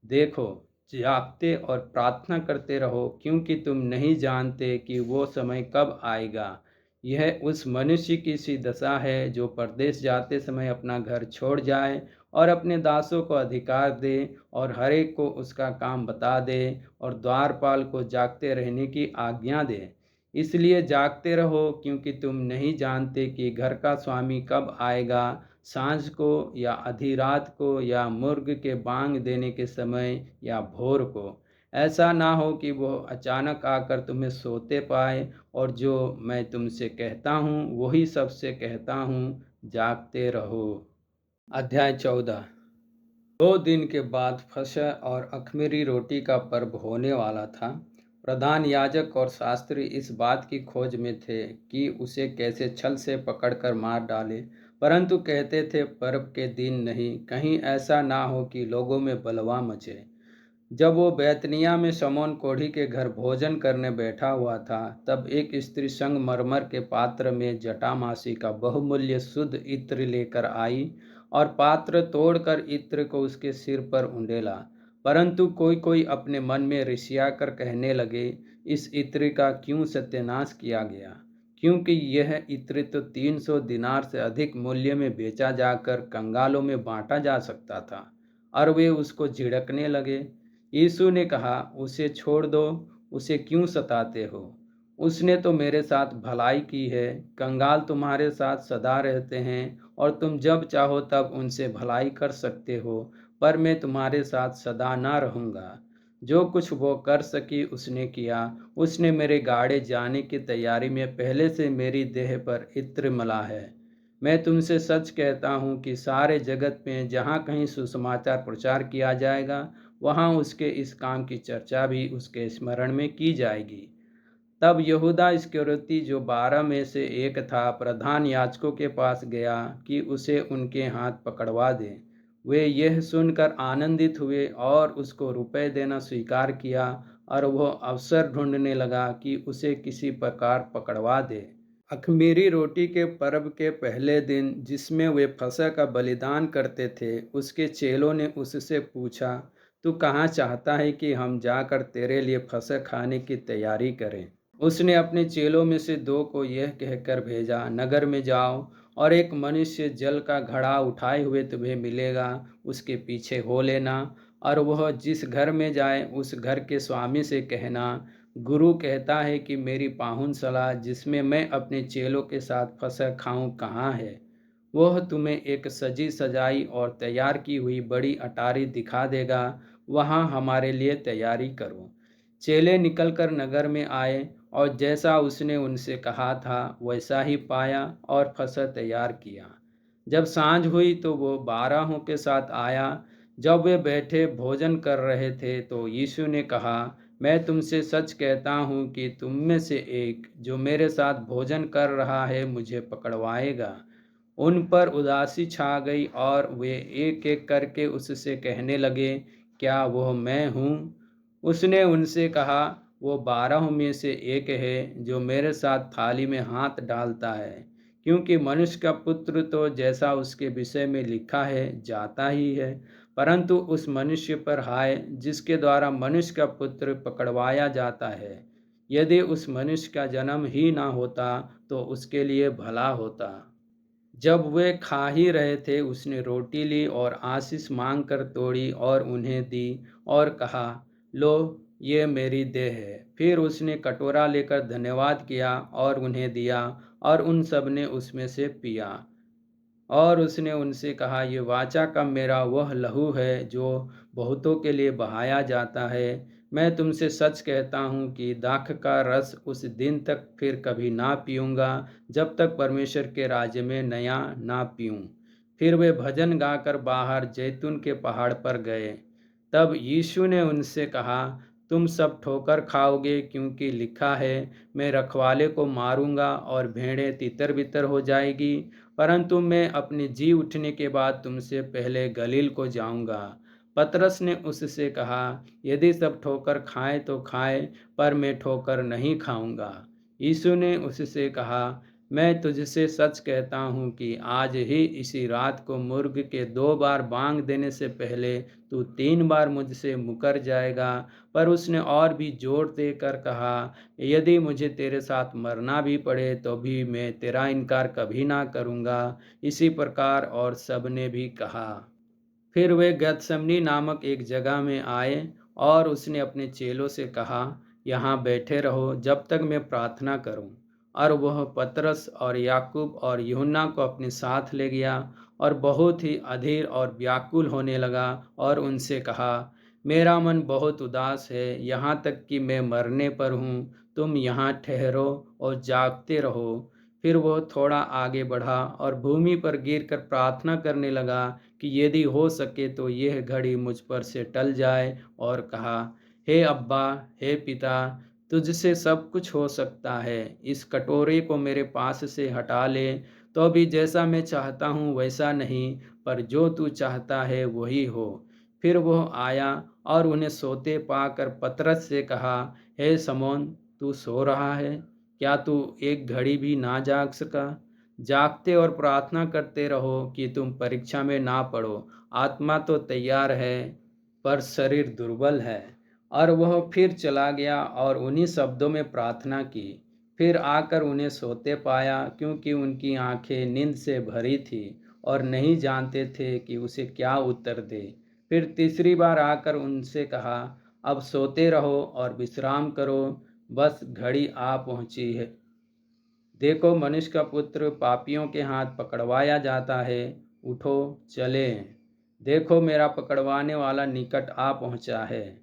देखो, जागते और प्रार्थना करते रहो, क्योंकि तुम नहीं जानते कि वो समय कब आएगा। यह उस मनुष्य की सी दशा है जो परदेश जाते समय अपना घर छोड़ जाए और अपने दासों को अधिकार दे और हर एक को उसका काम बता दे और द्वारपाल को जागते रहने की आज्ञा दे। इसलिए जागते रहो, क्योंकि तुम नहीं जानते कि घर का स्वामी कब आएगा, सांझ को या आधी रात को या मुर्ग के बांग देने के समय या भोर को। ऐसा ना हो कि वो अचानक आकर तुम्हें सोते पाए। और जो मैं तुमसे कहता हूँ वही सबसे कहता हूँ, जागते रहो। अध्याय 14। 2 दिन के बाद फसह और अख़मीरी रोटी का पर्व होने वाला था। प्रधान याजक और शास्त्री इस बात की खोज में थे कि उसे कैसे छल से पकड़कर मार डाले, परंतु कहते थे, पर्व के दिन नहीं, कहीं ऐसा ना हो कि लोगों में बलवा मचे। जब वो बैतनिया में शमौन कोढ़ी के घर भोजन करने बैठा हुआ था, तब एक स्त्री संगमरमर के पात्र में जटामासी का बहुमूल्य शुद्ध इत्र लेकर आई और पात्र तोड़कर इत्र को उसके सिर पर उंडेला। परंतु कोई कोई अपने मन में ऋषियाकर कहने लगे, इस इत्र का क्यों सत्यानाश किया गया, क्योंकि यह इत्र तो 300 दिनार से अधिक मूल्य में बेचा जाकर कंगालों में बांटा जा सकता था। और वे उसको झिड़कने लगे। यीशु ने कहा, उसे छोड़ दो, उसे क्यों सताते हो? उसने तो मेरे साथ भलाई की है। कंगाल तुम्हारे साथ सदा रहते हैं और तुम जब चाहो तब उनसे भलाई कर सकते हो, पर मैं तुम्हारे साथ सदा ना रहूँगा। जो कुछ वो कर सकी उसने किया। उसने मेरे गाड़े जाने की तैयारी में पहले से मेरी देह पर इत्र मला है। मैं तुमसे सच कहता हूँ कि सारे जगत में जहाँ कहीं सुसमाचार प्रचार किया जाएगा, वहाँ उसके इस काम की चर्चा भी उसके स्मरण में की जाएगी। तब यहूदा इस्करियोती, जो 12 में से एक था, प्रधान याजकों के पास गया कि उसे उनके हाथ पकड़वा दे। वे यह सुनकर आनंदित हुए और उसको रुपए देना स्वीकार किया, और वह अवसर ढूंढने लगा कि उसे किसी प्रकार पकड़वा दे। अख़मीरी रोटी के पर्व के पहले दिन, जिसमें वे फसह का बलिदान करते थे, उसके चेलों ने उससे पूछा, तू कहाँ चाहता है कि हम जाकर तेरे लिए फसह खाने की तैयारी करें? उसने अपने चेलों में से 2 को यह कहकर भेजा, नगर में जाओ और एक मनुष्य जल का घड़ा उठाए हुए तुम्हें मिलेगा, उसके पीछे हो लेना। और वह जिस घर में जाए, उस घर के स्वामी से कहना, गुरु कहता है कि मेरी पाहुनसला जिसमें मैं अपने चेलों के साथ फसह खाऊं कहाँ है? वह तुम्हें एक सजी सजाई और तैयार की हुई बड़ी अटारी दिखा देगा। वहाँ हमारे लिए तैयारी करो। चेले निकलकर नगर में आए और जैसा उसने उनसे कहा था वैसा ही पाया और फसह तैयार किया। जब सांझ हुई तो वो 12 के साथ आया। जब वे बैठे भोजन कर रहे थे तो यीशु ने कहा, मैं तुमसे सच कहता हूँ कि तुम में से एक जो मेरे साथ भोजन कर रहा है मुझे पकड़वाएगा। उन पर उदासी छा गई और वे एक एक करके उससे कहने लगे, क्या वह मैं हूँ? उसने उनसे कहा, वो 12 में से एक है जो मेरे साथ थाली में हाथ डालता है। क्योंकि मनुष्य का पुत्र तो जैसा उसके विषय में लिखा है जाता ही है, परंतु उस मनुष्य पर हाय जिसके द्वारा मनुष्य का पुत्र पकड़वाया जाता है। यदि उस मनुष्य का जन्म ही ना होता तो उसके लिए भला होता। जब वे खा ही रहे थे, उसने रोटी ली और आशीष मांगकर तोड़ी और उन्हें दी और कहा, लो, ये मेरी देह है। फिर उसने कटोरा लेकर धन्यवाद किया और उन्हें दिया, और उन सब ने उसमें से पिया। और उसने उनसे कहा, ये वाचा का मेरा वह लहू है जो बहुतों के लिए बहाया जाता है। मैं तुमसे सच कहता हूँ कि दाख का रस उस दिन तक फिर कभी ना पीऊँगा, जब तक परमेश्वर के राज्य में नया ना पीऊँ। फिर वे भजन गाकर बाहर जैतून के पहाड़ पर गए। तब यीशु ने उनसे कहा, तुम सब ठोकर खाओगे, क्योंकि लिखा है, मैं रखवाले को मारूंगा और भेड़ें तितर-बितर हो जाएगी। परंतु मैं अपने जी उठने के बाद तुमसे पहले गलील को जाऊंगा। पतरस ने उससे कहा, यदि सब ठोकर खाएं तो खाएं, पर मैं ठोकर नहीं खाऊंगा। यीशु ने उससे कहा, मैं तुझसे सच कहता हूँ कि आज ही इसी रात को मुर्ग के 2 बार बांग देने से पहले तू 3 बार मुझसे मुकर जाएगा। पर उसने और भी जोर देकर कहा, यदि मुझे तेरे साथ मरना भी पड़े तो भी मैं तेरा इनकार कभी ना करूँगा। इसी प्रकार और सब ने भी कहा। फिर वे गतसमनी नामक एक जगह में आए और उसने अपने चेलों से कहा, यहाँ बैठे रहो जब तक मैं प्रार्थना करूँ। और वह पतरस और याकूब और यूहन्ना को अपने साथ ले गया और बहुत ही अधीर और व्याकुल होने लगा और उनसे कहा, मेरा मन बहुत उदास है, यहाँ तक कि मैं मरने पर हूँ। तुम यहाँ ठहरो और जागते रहो। फिर वह थोड़ा आगे बढ़ा और भूमि पर गिरकर प्रार्थना करने लगा कि यदि हो सके तो यह घड़ी मुझ पर से टल जाए, और कहा, हे अब्बा, हे पिता, तुझसे सब कुछ हो सकता है। इस कटोरे को मेरे पास से हटा ले, तो भी जैसा मैं चाहता हूँ वैसा नहीं, पर जो तू चाहता है वही हो। फिर वह आया और उन्हें सोते पाकर पतरस से कहा, हे समौन, तू सो रहा है? क्या तू एक घड़ी भी ना जाग सका? जागते और प्रार्थना करते रहो कि तुम परीक्षा में ना पड़ो। आत्मा तो तैयार है, पर शरीर दुर्बल है। और वह फिर चला गया और उन्हीं शब्दों में प्रार्थना की। फिर आकर उन्हें सोते पाया, क्योंकि उनकी आंखें नींद से भरी थी और नहीं जानते थे कि उसे क्या उत्तर दे। फिर तीसरी बार आकर उनसे कहा, अब सोते रहो और विश्राम करो, बस घड़ी आ पहुंची है। देखो, मनुष्य का पुत्र पापियों के हाथ पकड़वाया जाता है। उठो, चले। देखो, मेरा पकड़वाने वाला निकट आ पहुंचा है।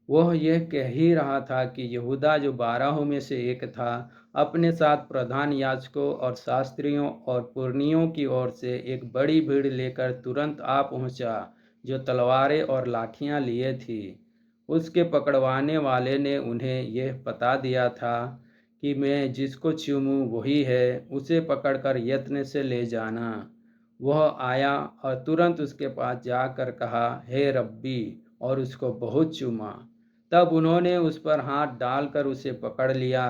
वह यह कह ही रहा था कि यहूदा, जो 12 में से एक था, अपने साथ प्रधान याजकों और शास्त्रियों और पुरनियों की ओर से एक बड़ी भीड़ लेकर तुरंत आ पहुंचा, जो तलवारें और लाठियां लिए थी। उसके पकड़वाने वाले ने उन्हें यह बता दिया था कि मैं जिसको चूमूं वही है, उसे पकड़कर यत्न से ले जाना। वह आया और तुरंत उसके पास जाकर कहा, हे रब्बी, और उसको बहुत चूमा। तब उन्होंने उस पर हाथ डालकर उसे पकड़ लिया।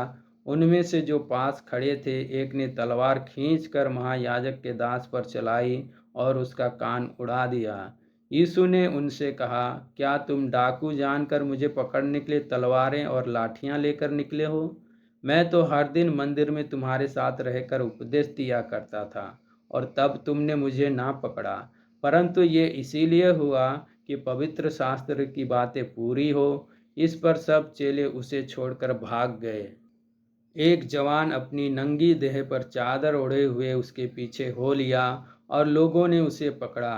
उनमें से जो पास खड़े थे, एक ने तलवार खींचकर महायाजक के दास पर चलाई और उसका कान उड़ा दिया। यीशु ने उनसे कहा, क्या तुम डाकू जानकर मुझे पकड़ने के लिए तलवारें और लाठियां लेकर निकले हो? मैं तो हर दिन मंदिर में तुम्हारे साथ रहकर उपदेश दिया करता था, और तब तुमने मुझे ना पकड़ा। परंतु ये इसीलिए हुआ कि पवित्र शास्त्र की बातें पूरी हो। इस पर सब चेले उसे छोड़कर भाग गए। एक जवान अपनी नंगी देह पर चादर ओढ़े हुए उसके पीछे हो लिया, और लोगों ने उसे पकड़ा,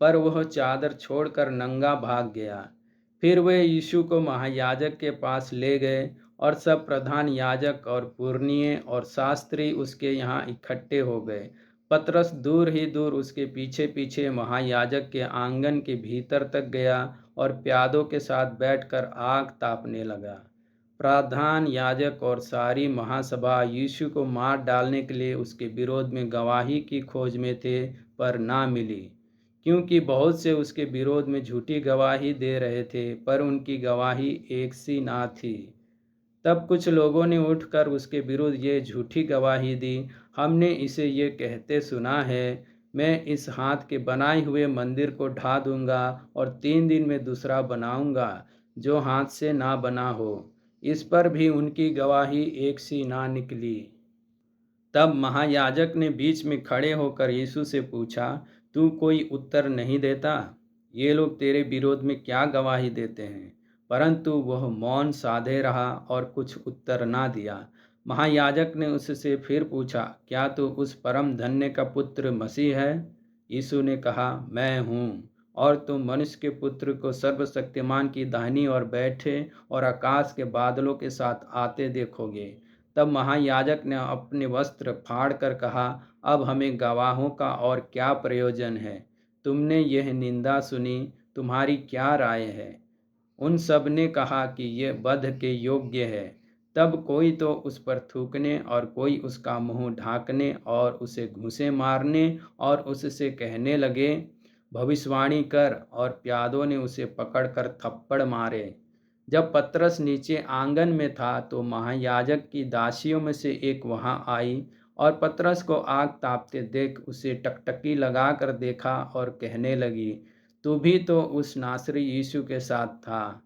पर वह चादर छोड़कर नंगा भाग गया। फिर वे यीशु को महायाजक के पास ले गए, और सब प्रधान याजक और पुरनिये और शास्त्री उसके यहाँ इकट्ठे हो गए। पतरस दूर ही दूर उसके पीछे पीछे महायाजक के आंगन के भीतर तक गया और प्यादों के साथ बैठकर आग तापने लगा। प्रधान याजक और सारी महासभा यीशु को मार डालने के लिए उसके विरोध में गवाही की खोज में थे, पर ना मिली, क्योंकि बहुत से उसके विरोध में झूठी गवाही दे रहे थे, पर उनकी गवाही एक सी ना थी। तब कुछ लोगों ने उठकर उसके विरुद्ध ये झूठी गवाही दी, हमने इसे ये कहते सुना है, मैं इस हाथ के बनाए हुए मंदिर को ढा दूंगा और 3 दिन में दूसरा बनाऊंगा, जो हाथ से ना बना हो। इस पर भी उनकी गवाही एक सी ना निकली। तब महायाजक ने बीच में खड़े होकर यीशु से पूछा, तू कोई उत्तर नहीं देता? ये लोग तेरे विरोध में क्या गवाही देते हैं? परंतु वह मौन साधे रहा और कुछ उत्तर ना दिया। महायाजक ने उससे फिर पूछा, क्या तू उस परम धन्य का पुत्र मसीह है? यीशु ने कहा, मैं हूँ। और तुम मनुष्य के पुत्र को सर्वशक्तिमान की दाहिनी ओर बैठे और आकाश के बादलों के साथ आते देखोगे। तब महायाजक ने अपने वस्त्र फाड़कर कहा, अब हमें गवाहों का और क्या प्रयोजन है? तुमने यह निंदा सुनी, तुम्हारी क्या राय है? उन सब ने कहा कि ये वध के योग्य है। तब कोई तो उस पर थूकने और कोई उसका मुंह ढांकने और उसे घूंसे मारने और उससे कहने लगे, भविष्यवाणी कर, और प्यादों ने उसे पकड़कर थप्पड़ मारे। जब पतरस नीचे आंगन में था, तो महायाजक की दासियों में से एक वहां आई और पतरस को आग तापते देख उसे टकटकी लगाकर देखा और कहने लगी, तू भी तो उस नासरी यीशु के साथ था।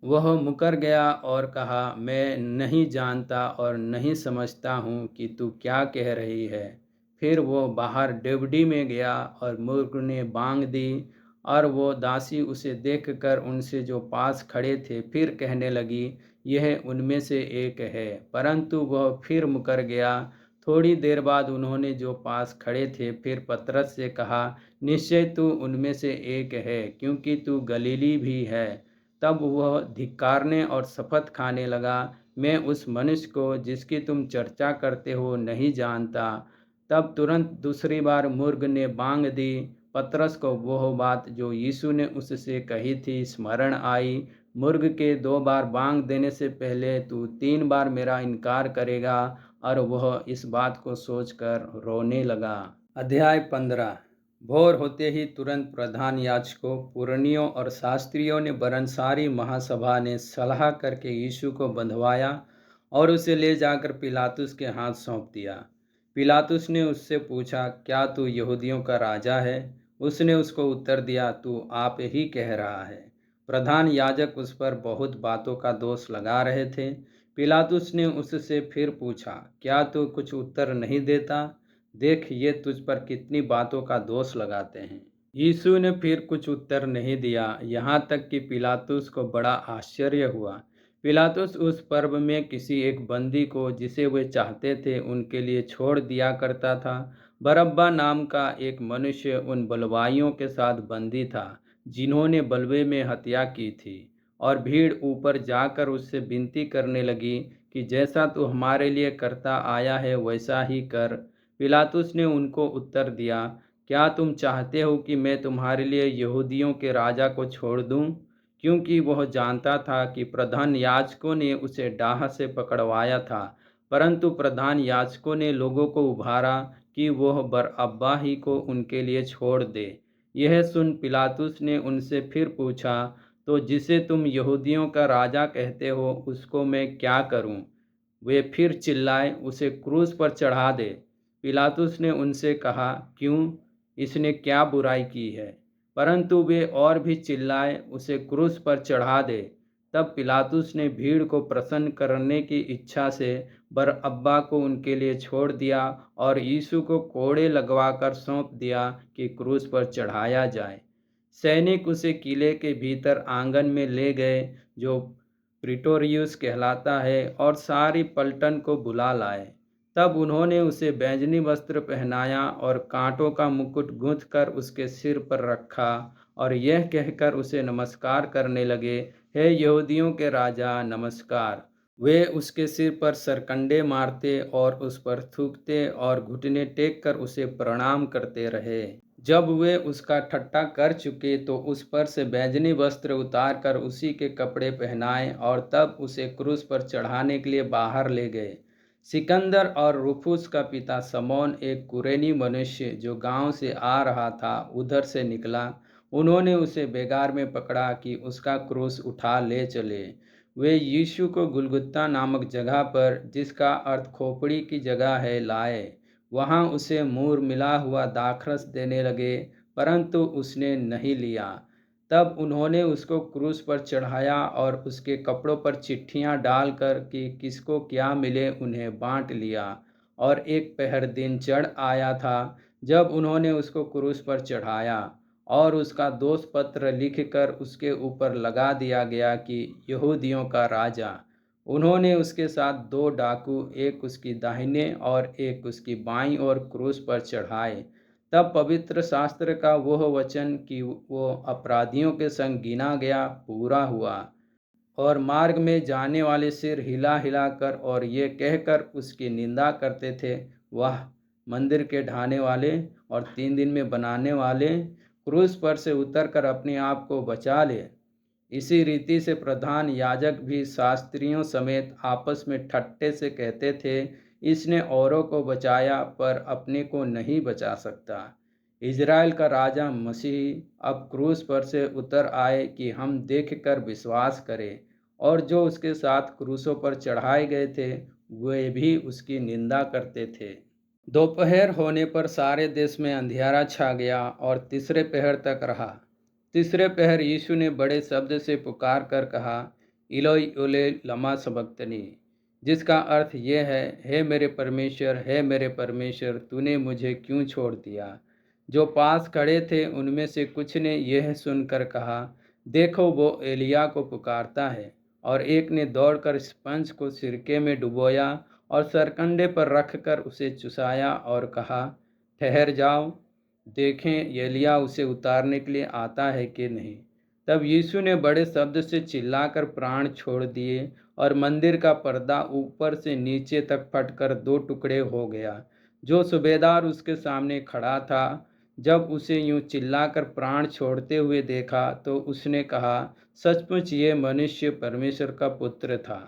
वह मुकर गया और कहा, मैं नहीं जानता और नहीं समझता हूँ कि तू क्या कह रही है। फिर वो बाहर डेवढ़ी में गया और मुर्ग ने बांग दी, और वो दासी उसे देखकर उनसे जो पास खड़े थे फिर कहने लगी, यह उनमें से एक है। परंतु वह फिर मुकर गया। थोड़ी देर बाद उन्होंने जो पास खड़े थे फिर पतरस से कहा, निश्चय तू उनमें से एक है, क्योंकि तू गलीली भी है। तब वह धिक्कारने और शपथ खाने लगा, मैं उस मनुष्य को जिसकी तुम चर्चा करते हो नहीं जानता। तब तुरंत दूसरी बार मुर्ग ने बांग दी। पतरस को वह बात जो यीशु ने उससे कही थी स्मरण आई, मुर्ग के 2 बार बांग देने से पहले तू 3 बार मेरा इनकार करेगा। और वह इस बात को सोचकर रोने लगा। अध्याय 15। भोर होते ही तुरंत प्रधान याजकों, पुरनियों और शास्त्रियों ने वरन सारी महासभा ने सलाह करके यीशु को बंधवाया और उसे ले जाकर पिलातुस के हाथ सौंप दिया। पिलातुस ने उससे पूछा, क्या तू यहूदियों का राजा है? उसने उसको उत्तर दिया, तू आप ही कह रहा है। प्रधान याजक उस पर बहुत बातों का दोष लगा रहे थे। पिलातुस ने उससे फिर पूछा, क्या तू कुछ उत्तर नहीं देता? देख, ये तुझ पर कितनी बातों का दोष लगाते हैं। यीशु ने फिर कुछ उत्तर नहीं दिया, यहाँ तक कि पिलातुस को बड़ा आश्चर्य हुआ। पिलातुस उस पर्व में किसी एक बंदी को जिसे वे चाहते थे उनके लिए छोड़ दिया करता था। बरअब्बा नाम का एक मनुष्य उन बलवाइयों के साथ बंदी था जिन्होंने बलवे में हत्या की थी। और भीड़ ऊपर जाकर उससे विनती करने लगी कि जैसा तू हमारे लिए करता आया है वैसा ही कर। पिलातुस ने उनको उत्तर दिया, क्या तुम चाहते हो कि मैं तुम्हारे लिए यहूदियों के राजा को छोड़ दूं? क्योंकि वह जानता था कि प्रधान याजकों ने उसे डाह से पकड़वाया था। परंतु प्रधान याजकों ने लोगों को उभारा कि वह बरअब्बा ही को उनके लिए छोड़ दे। यह सुन पिलातुस ने उनसे फिर पूछा, तो जिसे तुम यहूदियों का राजा कहते हो उसको मैं क्या करूं? वे फिर चिल्लाए, उसे क्रूस पर चढ़ा दे। पिलातुस ने उनसे कहा, क्यों? इसने क्या बुराई की है? परंतु वे और भी चिल्लाए, उसे क्रूस पर चढ़ा दे। तब पिलातुस ने भीड़ को प्रसन्न करने की इच्छा से बरअब्बा को उनके लिए छोड़ दिया और यीशु को कोड़े लगवाकर सौंप दिया कि क्रूस पर चढ़ाया जाए। सैनिक उसे किले के भीतर आंगन में ले गए, जो प्रिटोरियुस कहलाता है, और सारी पलटन को बुला लाए। तब उन्होंने उसे बैंजनी वस्त्र पहनाया और कांटों का मुकुट गूंथ कर उसके सिर पर रखा और यह कहकर उसे नमस्कार करने लगे, हे यहूदियों के राजा, नमस्कार। वे उसके सिर पर सरकंडे मारते और उस पर थूकते और घुटने टेक कर उसे प्रणाम करते रहे। जब वे उसका ठट्ठा कर चुके तो उस पर से बैंजनी वस्त्र उतार कर उसी के कपड़े पहनाए और तब उसे क्रूस पर चढ़ाने के लिए बाहर ले गए। सिकंदर और रुफुस का पिता समौन, एक कुरेनी मनुष्य जो गांव से आ रहा था, उधर से निकला। उन्होंने उसे बेगार में पकड़ा कि उसका क्रूस उठा ले चले। वे यीशु को गुलगुता नामक जगह पर, जिसका अर्थ खोपड़ी की जगह है, लाए। वहाँ उसे मूर मिला हुआ दाखरस देने लगे, परंतु उसने नहीं लिया। तब उन्होंने उसको क्रूस पर चढ़ाया और उसके कपड़ों पर चिट्ठियाँ डालकर कि किसको क्या मिले उन्हें बांट लिया। और एक पहर दिन चढ़ आया था जब उन्होंने उसको क्रूस पर चढ़ाया, और उसका दोष पत्र लिखकर उसके ऊपर लगा दिया गया कि यहूदियों का राजा। उन्होंने उसके साथ दो डाकू, एक उसकी दाहिने और एक उसकी बाईं ओर क्रूस पर चढ़ाए। तब पवित्र शास्त्र का वह वचन कि वो अपराधियों के संग गिना गया पूरा हुआ। और मार्ग में जाने वाले सिर हिला हिला कर और ये कहकर उसकी निंदा करते थे, वाह, मंदिर के ढाने वाले और 3 दिन में बनाने वाले, क्रूस पर से उतरकर अपने आप को बचा ले। इसी रीति से प्रधान याजक भी शास्त्रियों समेत आपस में ठट्ठे से कहते थे, इसने औरों को बचाया पर अपने को नहीं बचा सकता। इज़राइल का राजा मसीह अब क्रूस पर से उतर आए कि हम देखकर विश्वास करें। और जो उसके साथ क्रूसों पर चढ़ाए गए थे वे भी उसकी निंदा करते थे। दोपहर होने पर सारे देश में अंधियारा छा गया और तीसरे पहर तक रहा। तीसरे पहर यीशु ने बड़े शब्द से पुकार कर कहा, इलोई इलोई लमा सबक्तनी, जिसका अर्थ ये है, हे मेरे परमेश्वर, हे मेरे परमेश्वर, तूने मुझे क्यों छोड़ दिया। जो पास खड़े थे उनमें से कुछ ने यह सुनकर कहा, देखो वो एलिया को पुकारता है। और एक ने दौड़कर स्पंज को सिरके में डुबोया और सरकंडे पर रखकर उसे चुसाया और कहा, ठहर जाओ, देखें एलिया उसे उतारने के लिए आता है कि नहीं। तब यीशु ने बड़े शब्द से चिल्लाकर प्राण छोड़ दिए और मंदिर का पर्दा ऊपर से नीचे तक फटकर 2 टुकड़े हो गया। जो सूबेदार उसके सामने खड़ा था, जब उसे यूं चिल्लाकर प्राण छोड़ते हुए देखा तो उसने कहा, सचमुच ये मनुष्य परमेश्वर का पुत्र था।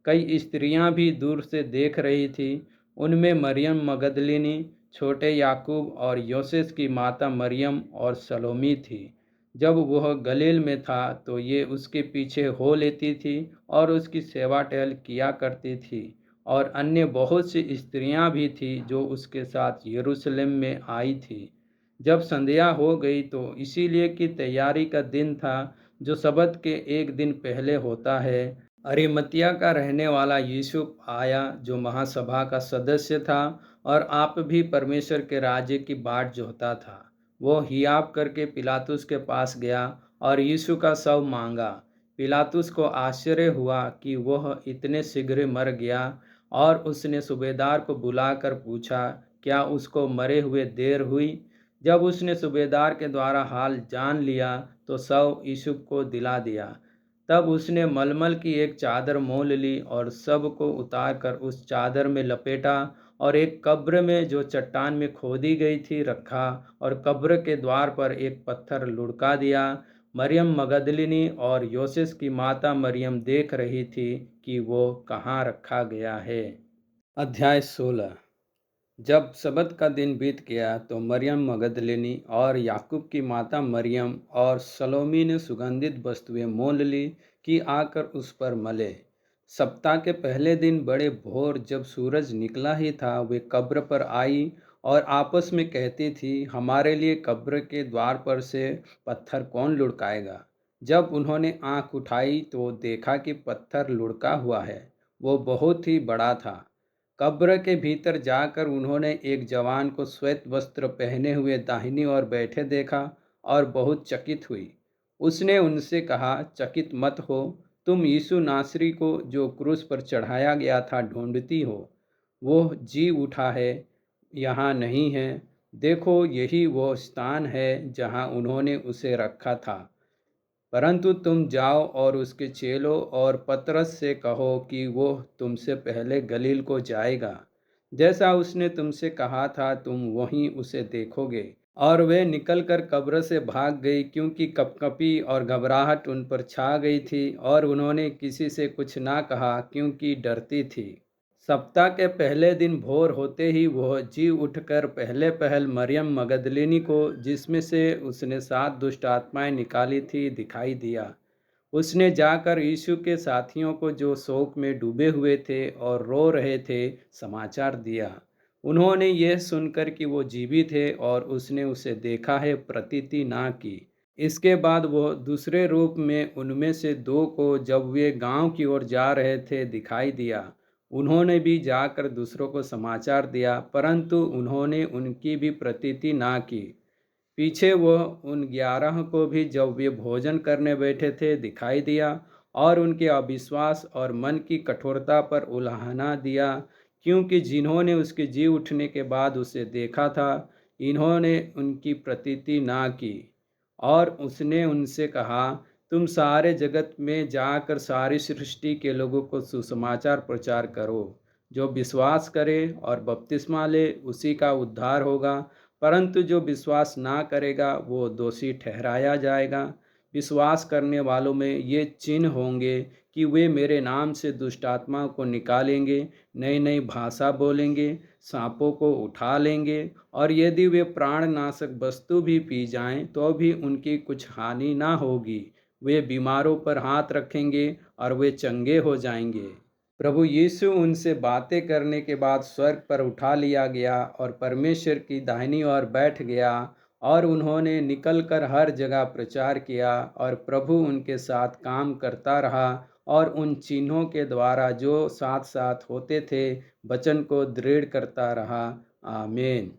कई स्त्रियां भी दूर से देख रही थी। उनमें मरियम मगदलिनी, छोटे याकूब और योसेस की माता मरियम और सलोमी थी। जब वह गलील में था तो ये उसके पीछे हो लेती थी और उसकी सेवा टहल किया करती थी। और अन्य बहुत सी स्त्रियां भी थी जो उसके साथ यरूशलेम में आई थी। जब संध्या हो गई तो इसीलिए कि तैयारी का दिन था, जो सबत के एक दिन पहले होता है, अरिमतिया का रहने वाला यूसुफ आया, जो महासभा का सदस्य था और आप भी परमेश्वर के राज्य की बाट जोहता था। वो हियाव करके पिलातुस के पास गया और यीशु का शव मांगा। पिलातुस को आश्चर्य हुआ कि वह इतने शीघ्र मर गया, और उसने सूबेदार को बुलाकर पूछा, क्या उसको मरे हुए देर हुई? जब उसने सूबेदार के द्वारा हाल जान लिया तो शव यूसुफ को दिला दिया। तब उसने मलमल की एक चादर मोल ली और सब को उतार कर उस चादर में लपेटा, और एक कब्र में जो चट्टान में खोदी गई थी रखा, और कब्र के द्वार पर एक पत्थर लुढ़का दिया। मरियम मगदलिनी और योसेस की माता मरियम देख रही थी कि वो कहाँ रखा गया है। अध्याय 16। जब सबत का दिन बीत गया तो मरियम मगदलिनी और याकूब की माता मरियम और सलोमी ने सुगंधित वस्तुएं मोल ली कि आकर उस पर मले। सप्ताह के पहले दिन बड़े भोर जब सूरज निकला ही था, वे कब्र पर आई और आपस में कहती थी, हमारे लिए कब्र के द्वार पर से पत्थर कौन लुढ़काएगा? जब उन्होंने आंख उठाई तो देखा कि पत्थर लुढ़का हुआ है, वो बहुत ही बड़ा था। कब्र के भीतर जाकर उन्होंने एक जवान को श्वेत वस्त्र पहने हुए दाहिनी ओर बैठे देखा और बहुत चकित हुई। उसने उनसे कहा, चकित मत हो, तुम यीशु नासरी को जो क्रूस पर चढ़ाया गया था ढूंढती हो। वो जी उठा है, यहाँ नहीं है। देखो, यही वो स्थान है जहाँ उन्होंने उसे रखा था। परंतु तुम जाओ और उसके चेलों और पतरस से कहो कि वो तुमसे पहले गलील को जाएगा। जैसा उसने तुमसे कहा था तुम वहीं उसे देखोगे। और वे निकलकर कब्र से भाग गई, क्योंकि कपकपी और घबराहट उन पर छा गई थी, और उन्होंने किसी से कुछ ना कहा क्योंकि डरती थी। सप्ताह के पहले दिन भोर होते ही वह जी उठकर पहले पहल मरियम मगदलिनी को, जिसमें से उसने 7 दुष्ट आत्माएं निकाली थी, दिखाई दिया। उसने जाकर यीशु के साथियों को, जो शोक में डूबे हुए थे और रो रहे थे, समाचार दिया। उन्होंने यह सुनकर कि वो जीवित है और उसने उसे देखा है, प्रतीति ना की। इसके बाद वह दूसरे रूप में उनमें से 2 को, जब वे गांव की ओर जा रहे थे, दिखाई दिया। उन्होंने भी जाकर दूसरों को समाचार दिया, परंतु उन्होंने उनकी भी प्रतीति ना की। पीछे वह उन 11 को भी, जब वे भोजन करने बैठे थे, दिखाई दिया, और उनके अविश्वास और मन की कठोरता पर उलाहना दिया, क्योंकि जिन्होंने उसके जी उठने के बाद उसे देखा था, इन्होंने उनकी प्रतीति ना की। और उसने उनसे कहा, तुम सारे जगत में जाकर सारी सृष्टि के लोगों को सुसमाचार प्रचार करो। जो विश्वास करे और बपतिस्मा ले, उसी का उद्धार होगा, परंतु जो विश्वास ना करेगा वो दोषी ठहराया जाएगा। विश्वास करने वालों में ये चिन्ह होंगे कि वे मेरे नाम से दुष्ट आत्माओं को निकालेंगे, नई नई भाषा बोलेंगे, सांपों को उठा लेंगे, और यदि वे प्राणनाशक वस्तु भी पी जाएं तो भी उनकी कुछ हानि ना होगी। वे बीमारों पर हाथ रखेंगे और वे चंगे हो जाएंगे। प्रभु यीशु उनसे बातें करने के बाद स्वर्ग पर उठा लिया गया और परमेश्वर की दाहिनी ओर बैठ गया। और उन्होंने निकलकर हर जगह प्रचार किया, और प्रभु उनके साथ काम करता रहा और उन चिन्हों के द्वारा जो साथ साथ होते थे, वचन को दृढ़ करता रहा। आमीन।